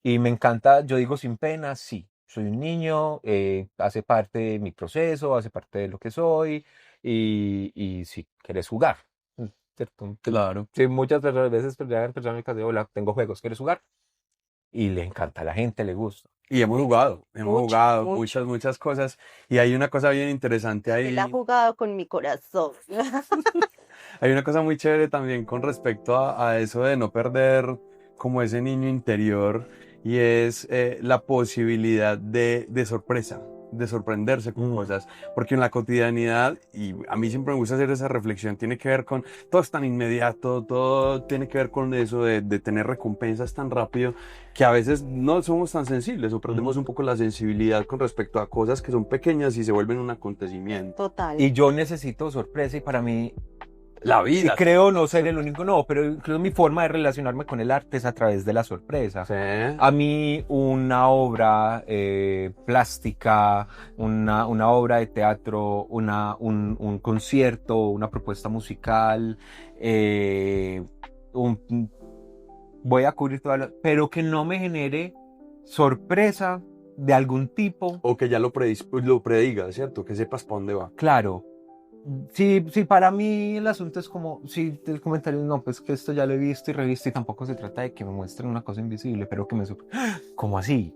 y me encanta, yo digo sin pena, sí, soy un niño, hace parte de mi proceso, hace parte de lo que soy y si quieres jugar, ¿cierto? Claro. Sí, muchas veces pues, llegan personas en mi casa y hola, tengo juegos, ¿quieres jugar? Y le encanta a la gente, le gusta. Y hemos Mucho, jugado mucho. muchas cosas. Y hay una cosa bien interesante Él ha ahí. jugado con mi corazón. Hay una cosa muy chévere también con respecto a eso de no perder como ese niño interior y es la posibilidad de sorpresa, de sorprenderse con cosas, porque en la cotidianidad, y a mí siempre me gusta hacer esa reflexión, tiene que ver con, todo es tan inmediato, todo tiene que ver con eso de tener recompensas tan rápido que a veces no somos tan sensibles o perdemos un poco la sensibilidad con respecto a cosas que son pequeñas y se vuelven un acontecimiento. Total. Y yo necesito sorpresa y para mí La y vida. creo no ser el único, no, pero incluso mi forma de relacionarme con el arte es a través de la sorpresa. Sí. A mí una obra plástica, una obra de teatro, un concierto, una propuesta musical, voy a cubrir pero que no me genere sorpresa de algún tipo. O que ya lo predigas, ¿cierto? Que sepas para dónde va. Claro. Sí, sí, para mí el asunto es como, sí, el comentario, no, pues que esto ya lo he visto y revisto y tampoco se trata de que me muestren una cosa invisible, pero que me ¿cómo así?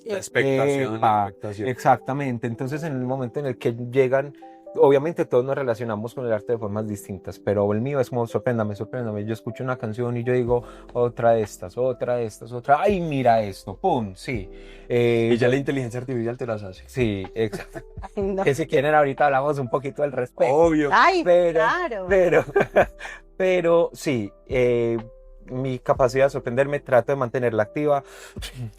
La expectación, la Epa, expectación. exactamente. Entonces, en el momento en el que llegan, obviamente todos nos relacionamos con el arte de formas distintas, pero el mío es como sorpréndame, sorpréndame. Yo escucho una canción y yo digo, otra de estas, otra de estas, otra. ¡Ay, mira esto! ¡Pum! Sí. Y ya la inteligencia artificial te las hace. Sí, exacto. Ay, no. Que si quieren, ahorita hablamos un poquito al respecto. Obvio. Ay, Pero, claro. pero sí, mi capacidad de sorprenderme trato de mantenerla activa.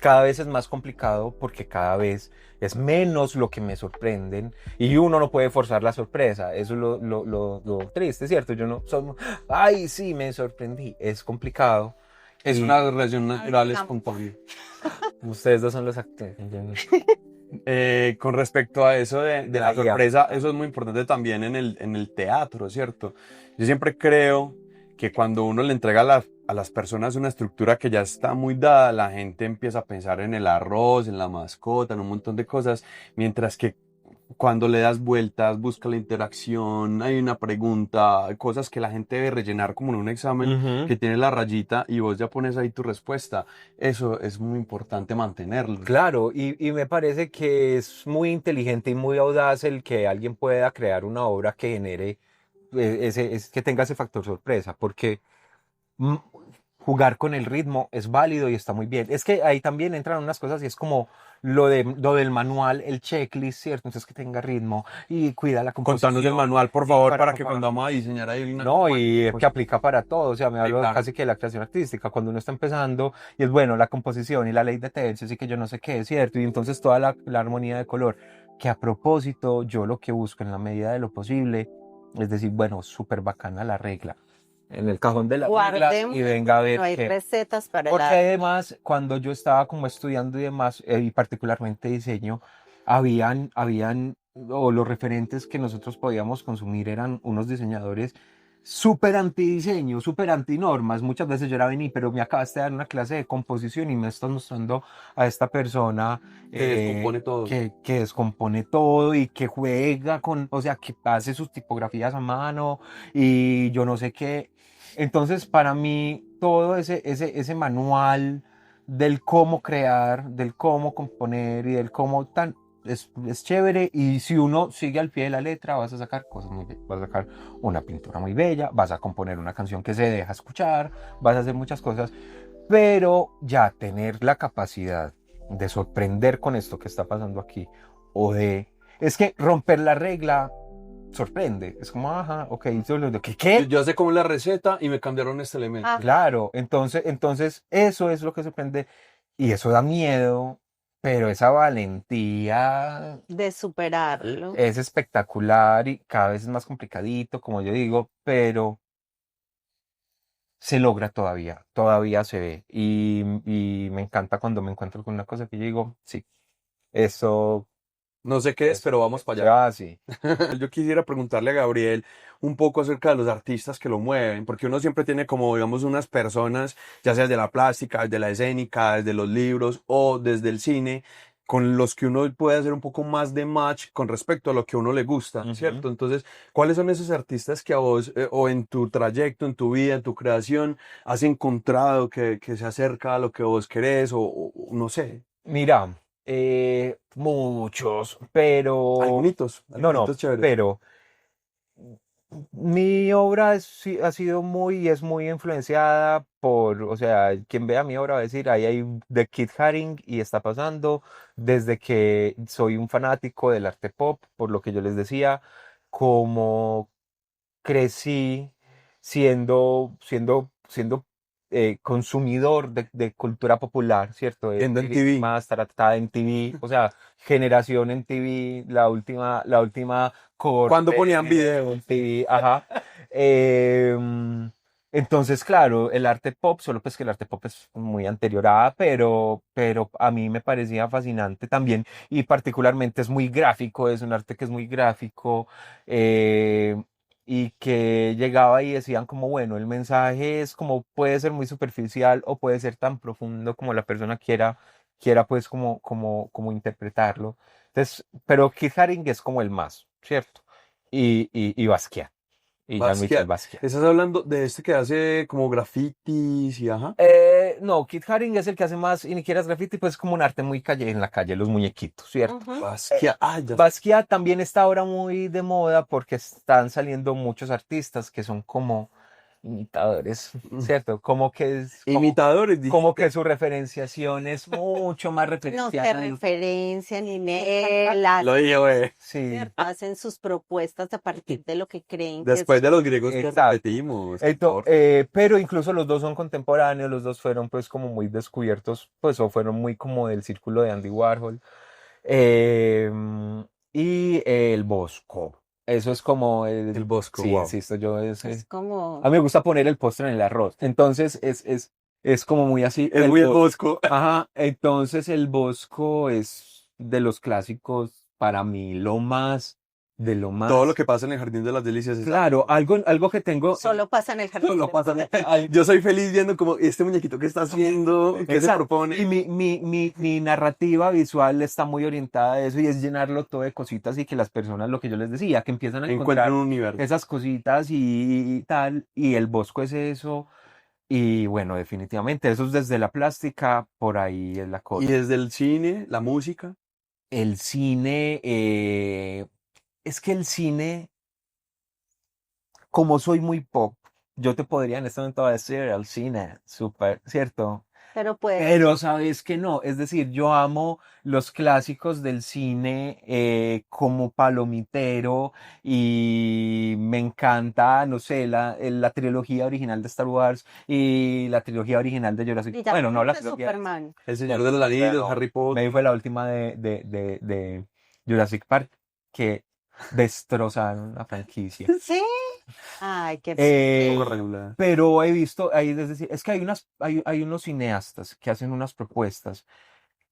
Cada vez es más complicado porque cada vez es menos lo que me sorprenden y uno no puede forzar la sorpresa. Eso es lo triste, ¿cierto? Yo no soy, ay, sí, me sorprendí. Es complicado. Es Y una relación natural, Ay, espontánea. ustedes dos son los actores. Con respecto a eso de la La guía. sorpresa, eso es muy importante también en el teatro, ¿cierto? Yo siempre creo que cuando uno le entrega a las personas una estructura que ya está muy dada, la gente empieza a pensar en el arroz, en la mascota, en un montón de cosas, mientras que cuando le das vueltas, busca la interacción, hay una pregunta, cosas que la gente debe rellenar como en un examen que tiene la rayita y vos ya pones ahí tu respuesta. Eso es muy importante mantenerlo. Claro, y me parece que es muy inteligente y muy audaz el que alguien pueda crear una obra que genere, que tenga ese factor sorpresa, porque mm, jugar con el ritmo es válido y está muy bien. Es que ahí también entran unas cosas y es como lo del manual, el checklist, ¿cierto? Entonces que tenga ritmo y cuida la composición. Contanos el manual, por favor, para que para- cuando vamos a diseñar ahí una... No, y es que aplica para todo, o sea, me hablo claro. casi que de la creación artística, cuando uno está empezando, y es bueno, la composición y la ley de tercios y que yo no sé qué, ¿cierto? Y entonces toda la armonía de color, que a propósito, yo lo que busco en la medida de lo posible, es decir, bueno, súper bacana la regla, en el cajón de la regla, Guardemos, y venga a ver no hay qué. recetas para Porque la... además, cuando yo estaba como estudiando y demás, y particularmente diseño, o los referentes que nosotros podíamos consumir eran unos diseñadores súper antidiseño, súper antinormas. Muchas veces yo era vení, pero me acabaste de dar una clase de composición y me estás mostrando a esta persona Que descompone todo. que descompone todo y que juega con, o sea, que hace sus tipografías a mano y yo no sé qué. Entonces, para mí, todo ese manual del cómo crear, del cómo componer y del cómo tan, es chévere. Y si uno sigue al pie de la letra, vas a sacar cosas muy bellas. Vas a sacar una pintura muy bella, vas a componer una canción que se deja escuchar, vas a hacer muchas cosas. Pero ya tener la capacidad de sorprender con esto que está pasando aquí, o de... Es que romper la regla sorprende. Es como, ajá, ok, ¿qué? Yo sé cómo es la receta y me cambiaron este elemento. Ah. Claro, entonces eso es lo que sorprende y eso da miedo pero esa valentía de superarlo. es espectacular y cada vez es más complicadito, como yo digo, pero se logra todavía, todavía se ve. Y me encanta cuando me encuentro con una cosa que yo digo, sí, eso, No sé qué es, pero vamos para se allá. va así. Yo quisiera preguntarle a Gabriel un poco acerca de los artistas que lo mueven, porque uno siempre tiene como, digamos, unas personas, ya sea de la plástica, de la escénica, desde los libros o desde el cine, con los que uno puede hacer un poco más de match con respecto a lo que a uno le gusta, Ujú. ¿cierto? Entonces, ¿cuáles son esos artistas que a vos, o en tu trayecto, en tu vida, en tu creación, has encontrado que se acerca a lo que vos querés o no sé, Mira, muchos, pero no, no, algunitos chéveres? pero mi obra ha sido y es muy influenciada por, o sea, quien vea mi obra va a decir, ahí hay The Kid Haring y está pasando desde que soy un fanático del arte pop, por lo que yo les decía, como crecí siendo consumidor de cultura popular, ¿cierto? Viendo en TV. Más tratada en TV, o sea, generación en TV, la última ¿Cuándo corte de ponían generación en videos? TV, ajá. Entonces, claro, el arte pop, solo pues que el arte pop es muy anterior pero a mí me parecía fascinante también y particularmente es muy gráfico, es un arte que es muy gráfico. eh, y que llegaba y decían como, bueno, el mensaje es como puede ser muy superficial o puede ser tan profundo como la persona quiera pues como interpretarlo. Entonces, pero Keith Haring es como el más, ¿cierto? Y Basquiat, y Jean-Michel Basquiat. Basquiat. Estás hablando de este que hace como grafitis y ajá. No, Keith Haring es el que hace más, y ni siquiera es graffiti, pues es como un arte muy calle, en la calle, los muñequitos, ¿cierto? Ujú. Basquiat. Ah, ya. Basquiat también está ahora muy de moda porque están saliendo muchos artistas que son como imitadores, Mm. ¿cierto? Como que es Imitadores, como que dijiste. su referenciación es mucho más No se referencial. referencian ni él, Lo dije, güey. Sí, ¿cierto? Hacen sus propuestas a partir de lo que creen que Después es. de los griegos que exacto. repetimos, por favor. Pero incluso los dos son contemporáneos, los dos fueron pues como muy descubiertos, pues o fueron muy como del círculo de Andy Warhol. Y el Bosco. Eso es como El Bosco, sí, wow. insisto, yo Es a como, mí me gusta poner el postre en el arroz. Entonces es como muy así. Es muy el Bosco. Ajá, entonces el Bosco es de los clásicos para mí lo más, de lo Todo lo más. que pasa en el Jardín de las Delicias es Claro, algo que tengo. solo pasa en el jardín. Solo pasa. Yo soy feliz viendo como este muñequito que está haciendo, que se Exacto. Y propone. mi narrativa visual está muy orientada a eso y es llenarlo todo de cositas y que las personas, lo que yo les decía, que empiezan a Encuentran encontrar un universo. esas cositas y tal, y el Bosco es eso, y bueno, definitivamente, eso es desde la plástica, por ahí es la Y cosa. desde el cine, la música. El cine, es que el cine, como soy muy pop, yo te podría en este momento decir el cine, súper, ¿cierto? Pero pues, Pero sabes que no, es decir, yo amo los clásicos del cine como palomitero y me encanta, no sé, la trilogía original de Star Wars y la trilogía original de Jurassic. y ya Bueno, no la de trilogía. Superman. El Señor de los Anillos, Bueno, Harry Potter. me fue la última de Jurassic Park que destrozaron la franquicia. Sí. Ay, qué Un Eh, poco regular. pero he visto, es decir, es que hay unos cineastas que hacen unas propuestas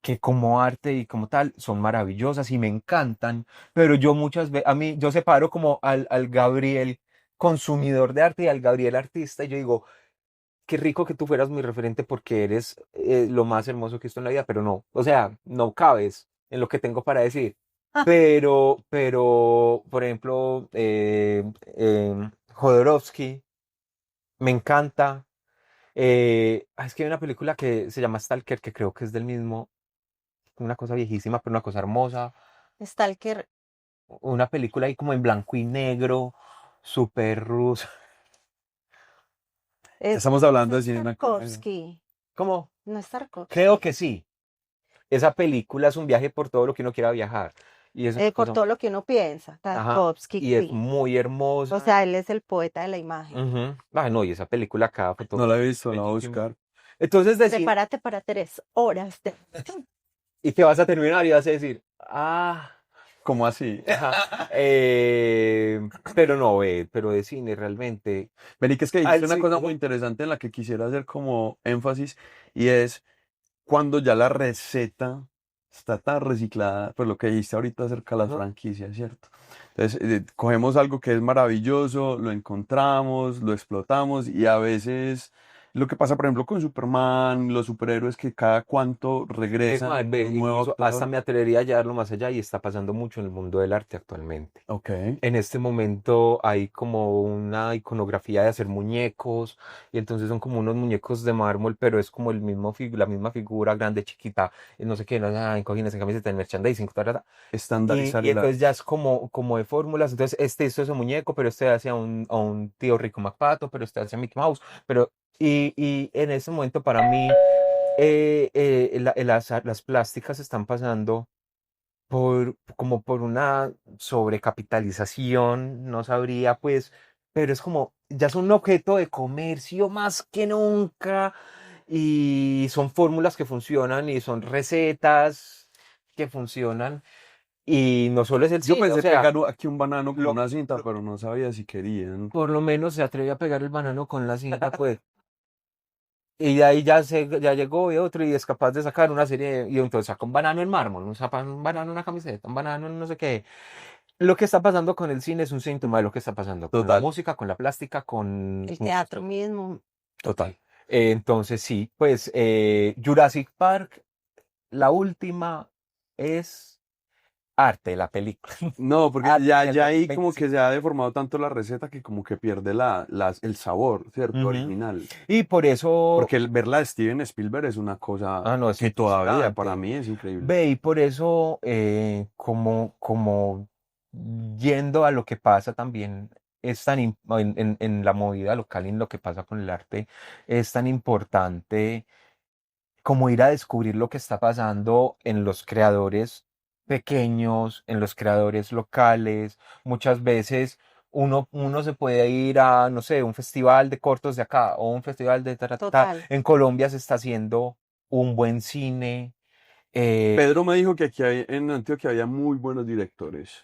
que como arte y como tal son maravillosas y me encantan, pero yo muchas veces, yo separo como al Gabriel consumidor de arte y al Gabriel artista y yo digo, qué rico que tú fueras mi referente porque eres lo más hermoso que he visto en la vida, pero no, o sea, no cabes en lo que tengo para decir. Ah, Pero, por ejemplo, Jodorowsky me encanta. Es que hay una película que se llama Stalker, que creo que es del mismo, una cosa viejísima, pero una cosa hermosa. Stalker Una película ahí como en blanco y negro, súper rusa. es, Estamos hablando no de es cine blanco y negro. Tarkovsky. ¿Cómo? No es Tarkovsky. Creo que sí. Esa película es un viaje por todo lo que uno quiera viajar. Y esa Por cosa, todo lo que uno piensa. ajá, Tarkovsky, y es sí. muy O hermosa. sea, él es el poeta de la imagen. Ujú. Ah, no, y esa película, cada No la fotografía he es visto, la voy a bellísima. buscar. Entonces decir, Prepárate para 3 horas de... y que vas a terminar y vas a decir, ah, ¿Cómo así? ajá, pero no, pero de cine realmente, Vení, que es que al dijiste una cosa muy cine, interesante en la que quisiera hacer como énfasis y es cuando ya la receta está tan reciclada, pues lo que dijiste ahorita acerca de las ajá, franquicias, ¿cierto? Entonces, cogemos algo que es maravilloso, lo encontramos, lo explotamos y a veces lo que pasa, por ejemplo, con Superman, los superhéroes que cada cuanto es regresa más, un nuevo incluso hasta actor. me atrevería a llevarlo más allá y está pasando mucho en el mundo del arte actualmente. Ok, En este momento hay como una iconografía de hacer muñecos y entonces son como unos muñecos de mármol, pero es como la misma figura grande, chiquita, no sé qué, no, en cojines, en camisetas, en merchandising, ta, ta, ta. estandarizar Y el entonces arte. ya es como de fórmulas, entonces este hizo ese muñeco, pero este hace a un tío Rico McPato, pero este hace a Mickey Mouse, pero y en ese momento para mí las plásticas están pasando como por una sobrecapitalización, no sabría, pues, pero es como, ya son un objeto de comercio más que nunca y son fórmulas que funcionan y son recetas que funcionan y no solo es el Yo cine, o pensé sea, pegar aquí un banano con lo, una cinta, lo- pero no sabía si querían. por lo menos se atreve a pegar el banano con la cinta, pues. Y de ahí ya llegó y otro y es capaz de sacar una serie y entonces saca un banano en mármol, un banano en una camiseta, un banano en no sé qué. Lo que está pasando con el cine es un síntoma de lo que está pasando con la Total, música, con la plástica, con El muchas teatro cosas. mismo. total. Entonces sí, pues Jurassic Park, la última es arte, la película. No, porque Arte ya del ahí como que 25. se ha deformado tanto la receta que como que pierde el sabor, ¿cierto? Ujú. Original. Y por eso, Porque verla de Steven Spielberg es una cosa no, es que todavía para impresionante. mí es increíble. Ve, y por eso, como yendo a lo que pasa también, es tan en la movida local y en lo que pasa con el arte, es tan importante como ir a descubrir lo que está pasando en los creadores pequeños, en los creadores locales. Muchas veces uno se puede ir a, no sé, un festival de cortos de acá o un festival de taratá. Total. En Colombia se está haciendo un buen cine. eh, Pedro me dijo que aquí en Antioquia había muy buenos directores.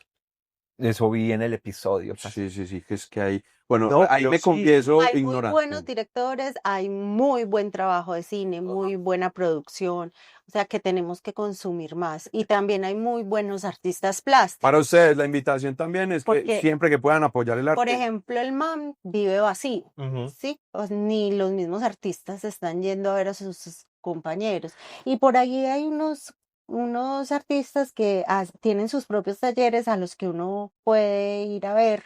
Eso vi en el episodio Sí, pasado. sí, sí, que es que hay, bueno, No, ahí pero me sí, confieso Hay muy buenos ignorante. directores, hay muy buen trabajo de cine, muy buena producción, o sea que tenemos que consumir más. Y también hay muy buenos artistas Para plásticos, ustedes, la invitación también es que porque, siempre que puedan apoyar el por arte. ejemplo, el MAM vive vacío, ujú, ¿sí? Ni los mismos artistas están yendo a ver a sus compañeros. Y por allí hay unos artistas que tienen sus propios talleres a los que uno puede ir a ver.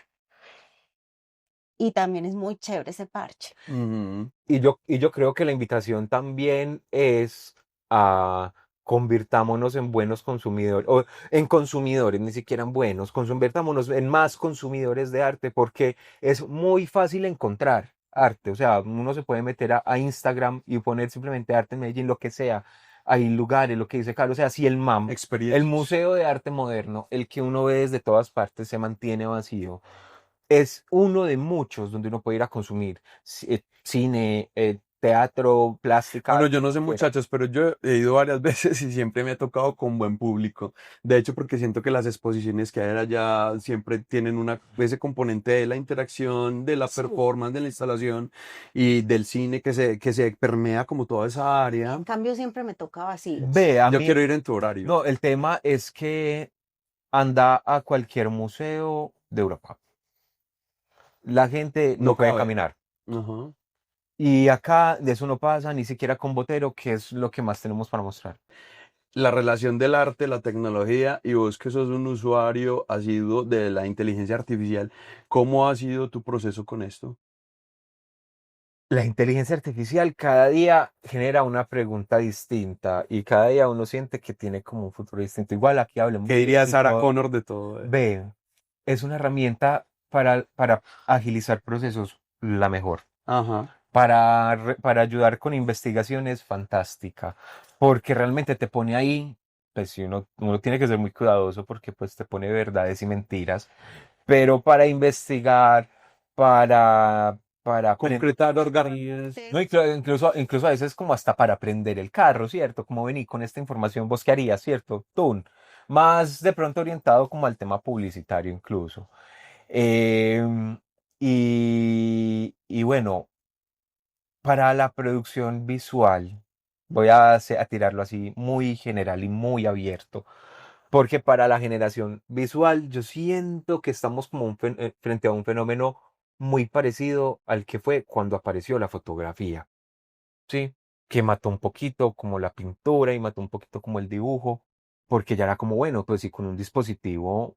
Y también es muy chévere ese parche. Ujú. y yo creo que la invitación también es a convirtámonos en buenos consumidores, o en consumidores, ni siquiera en buenos, convirtámonos en más consumidores de arte, porque es muy fácil encontrar arte. O sea, uno se puede meter a Instagram y poner simplemente arte en Medellín, lo que sea. Hay lugares, lo que dice Carlos, o sea, si el MAM, el Experiencias. Museo de Arte Moderno, el que uno ve desde todas partes, se mantiene vacío, es uno de muchos donde uno puede ir a consumir cine, teatro, plástica, Bueno, lo yo no que sé quiera. muchachos, pero yo he ido varias veces y siempre me ha tocado con buen público. De hecho, porque siento que las exposiciones que hay allá siempre tienen ese componente de la interacción, de la Sí. performance, de la instalación y del cine que se permea como toda esa área. En cambio, siempre me toca vacíos. Ve, a Yo mí, quiero ir en tu horario. no, el tema es que anda a cualquier museo de Europa. La gente no No puede cabe. caminar. Ajá. Y acá de eso no pasa ni siquiera con Botero, que es lo que más tenemos para mostrar. La relación del arte, la tecnología y vos que sos un usuario asiduo de la inteligencia artificial, ¿cómo ha sido tu proceso con esto? La inteligencia artificial cada día genera una pregunta distinta y cada día uno siente que tiene como un futuro distinto. Igual aquí hablemos ¿Qué de diría Sarah éxito. Connor de todo eso? Ve, es una herramienta para agilizar procesos la mejor. Ajá. Para ayudar con investigaciones, fantástica. Porque realmente te pone ahí, pues si uno tiene que ser muy cuidadoso porque pues te pone verdades y mentiras, pero para investigar, para para concretar, organizar. no, incluso a veces como hasta para aprender el carro, ¿cierto? Como vení con esta información, ¿vos qué harías, cierto? Tú, más de pronto orientado como al tema publicitario incluso. Em, y bueno, para la producción visual, voy a tirarlo así muy general y muy abierto, porque para la generación visual yo siento que estamos como frente a un fenómeno muy parecido al que fue cuando apareció la fotografía, ¿sí? Que mató un poquito como la pintura y mató un poquito como el dibujo, porque ya era como, bueno, pues si con un dispositivo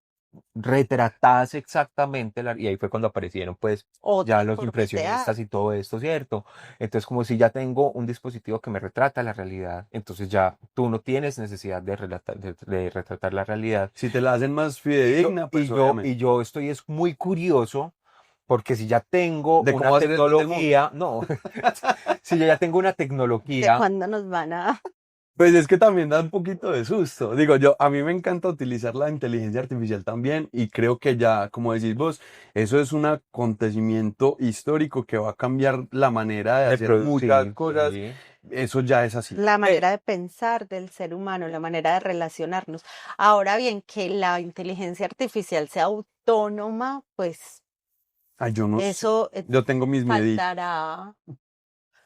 retratas exactamente, y ahí fue cuando aparecieron pues ya Otras los formas de impresionistas arte. y todo esto, ¿cierto? Entonces como si ya tengo un dispositivo que me retrata la realidad, entonces ya tú no tienes necesidad de retratar la realidad. Si te la hacen más Y yo, fidedigna, pues y obviamente. yo estoy es muy curioso porque si ya tengo De cómo una va a ser el fin del mundo. tecnología, no, si yo ya tengo una ¿De tecnología, cuándo nos van a...? Pues es que también da un poquito de susto. Digo, a mí me encanta utilizar la inteligencia artificial también y creo que ya, como decís vos, eso es un acontecimiento histórico que va a cambiar la manera de de hacer muchas producir, cosas. sí. Eso ya es así. La manera de pensar del ser humano, la manera de relacionarnos. Ahora bien, que la inteligencia artificial sea autónoma, pues Ay, yo no sé. eso Yo tengo mis mieditos. faltará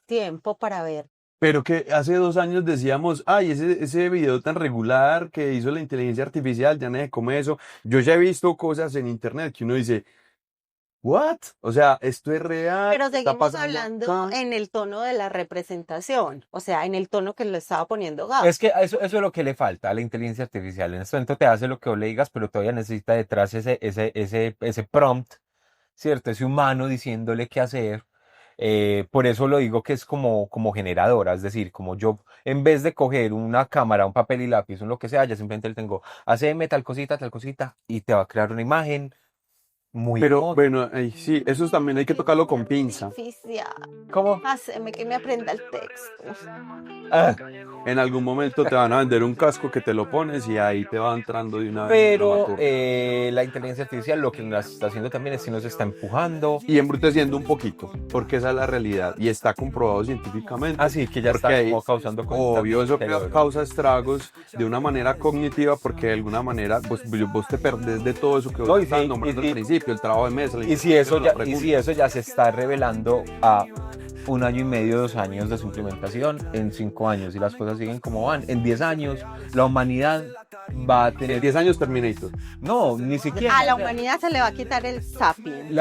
tiempo para ver. Pero que hace 2 años decíamos, ay, ese video tan regular que hizo la inteligencia artificial, ya nadie come eso. Yo ya he visto cosas en internet que uno dice, ¿what? O sea, esto es real, Pero está seguimos pasando hablando acá. en el tono de la representación, o sea, en el tono que lo estaba poniendo Gab. Es que eso es lo que le falta a la inteligencia artificial. En este momento te hace lo que vos le digas, pero todavía necesita detrás ese prompt, ¿cierto? Ese humano diciéndole qué hacer. Por eso lo digo que es como generadora, es decir, como yo, en vez de coger una cámara, un papel y lápiz, o lo que sea, ya simplemente le tengo, haceme tal cosita, y te va a crear una imagen muy Pero hermosa. bueno, sí, eso también hay que tocarlo con pinza. Artificial. ¿Cómo? Haceme que me aprenda el texto. Ah, En algún momento te van a vender un casco que te lo pones y ahí te va entrando de una vez la pero dramaturgia. la inteligencia artificial lo que nos está haciendo también es que nos está empujando. Y embruteciendo un poquito, porque esa es la realidad y está comprobado científicamente. Así que ya está Porque como causando obvio, eso cerebro. causa estragos de una manera cognitiva, porque de alguna manera vos te perdés de todo eso que No, vos y estás sí, nombrando y- al principio, el trabajo de mesa, la Y si eso investigación, ya, la y pregunta. si eso ya se está revelando a 1 año y medio, 2 años de su implementación, en 5 años, y las cosas siguen como van, en 10 años, la humanidad va a En tener... 10 años Terminator. No, ni siquiera. A la o sea, humanidad se le va a quitar el sapiens.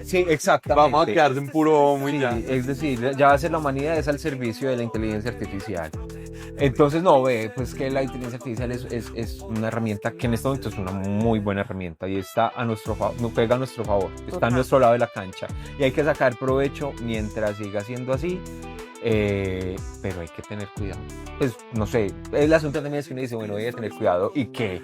Sí, exactamente. Vamos a quedarse en puro homo y Sí, ya. es decir, ya va a ser la humanidad es al servicio de la inteligencia artificial. Entonces, no, ve, pues que la inteligencia artificial es una herramienta que en este momento es una muy buena herramienta y está a nuestro favor, no juega a nuestro favor, está a Total. nuestro lado de la cancha y hay que sacar provecho mientras siga siendo así, pero hay que tener cuidado. Pues, no sé, el asunto también es que uno dice, bueno, voy a tener cuidado y que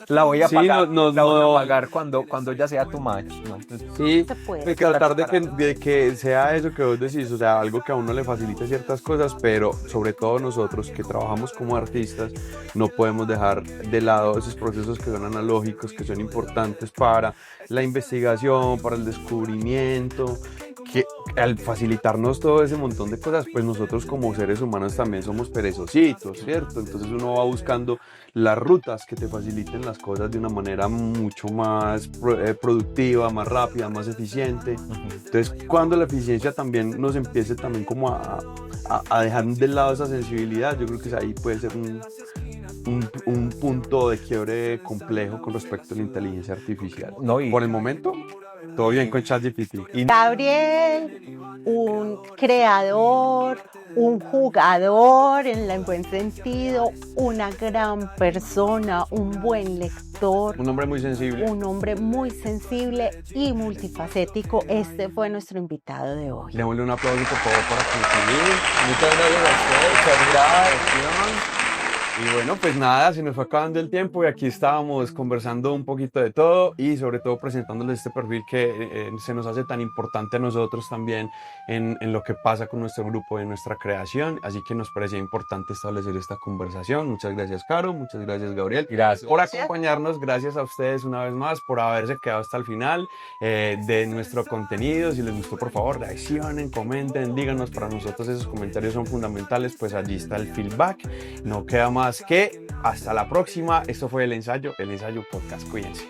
la voy a Sí, pagar, no, la voy no. a pagar cuando ya sea too much, ¿no? Pues, Sí, Se puede. de tratar de que sea eso que vos decís, o sea, algo que a uno le facilite ciertas cosas, pero sobre todo nosotros que trabajamos como artistas, no podemos dejar de lado esos procesos que son analógicos, que son importantes para la investigación, para el descubrimiento, que al facilitarnos todo ese montón de cosas, pues nosotros como seres humanos también somos perezositos, ¿cierto? Entonces uno va buscando las rutas que te faciliten las cosas de una manera mucho más productiva, más rápida, más eficiente. Entonces, cuando la eficiencia también nos empiece también como a dejar de lado esa sensibilidad, yo creo que ahí puede ser un punto de quiebre complejo con respecto a la inteligencia artificial. No, y- Por el momento, todo bien con ChatGPT. Gabriel, un creador, un jugador en el buen sentido, una gran persona, un buen lector, Un hombre muy sensible. un hombre muy sensible y multifacético. Este fue nuestro invitado de hoy. Démosle un aplauso por favor para concluir. Muchas gracias a ustedes, muchas gracias. Y bueno, pues nada, se nos fue acabando el tiempo y aquí estábamos conversando un poquito de todo y sobre todo presentándoles este perfil que se nos hace tan importante a nosotros también en lo que pasa con nuestro grupo, en nuestra creación. Así que nos parecía importante establecer esta conversación. Muchas gracias, Caro. Muchas gracias, Gabriel. Gracias. Por acompañarnos, gracias a ustedes una vez más por haberse quedado hasta el final de nuestro contenido. Si les gustó, por favor, reaccionen, comenten, díganos. Para nosotros esos comentarios son fundamentales, pues allí está el feedback. No queda más que hasta la próxima. Esto fue el ensayo podcast. Cuídense.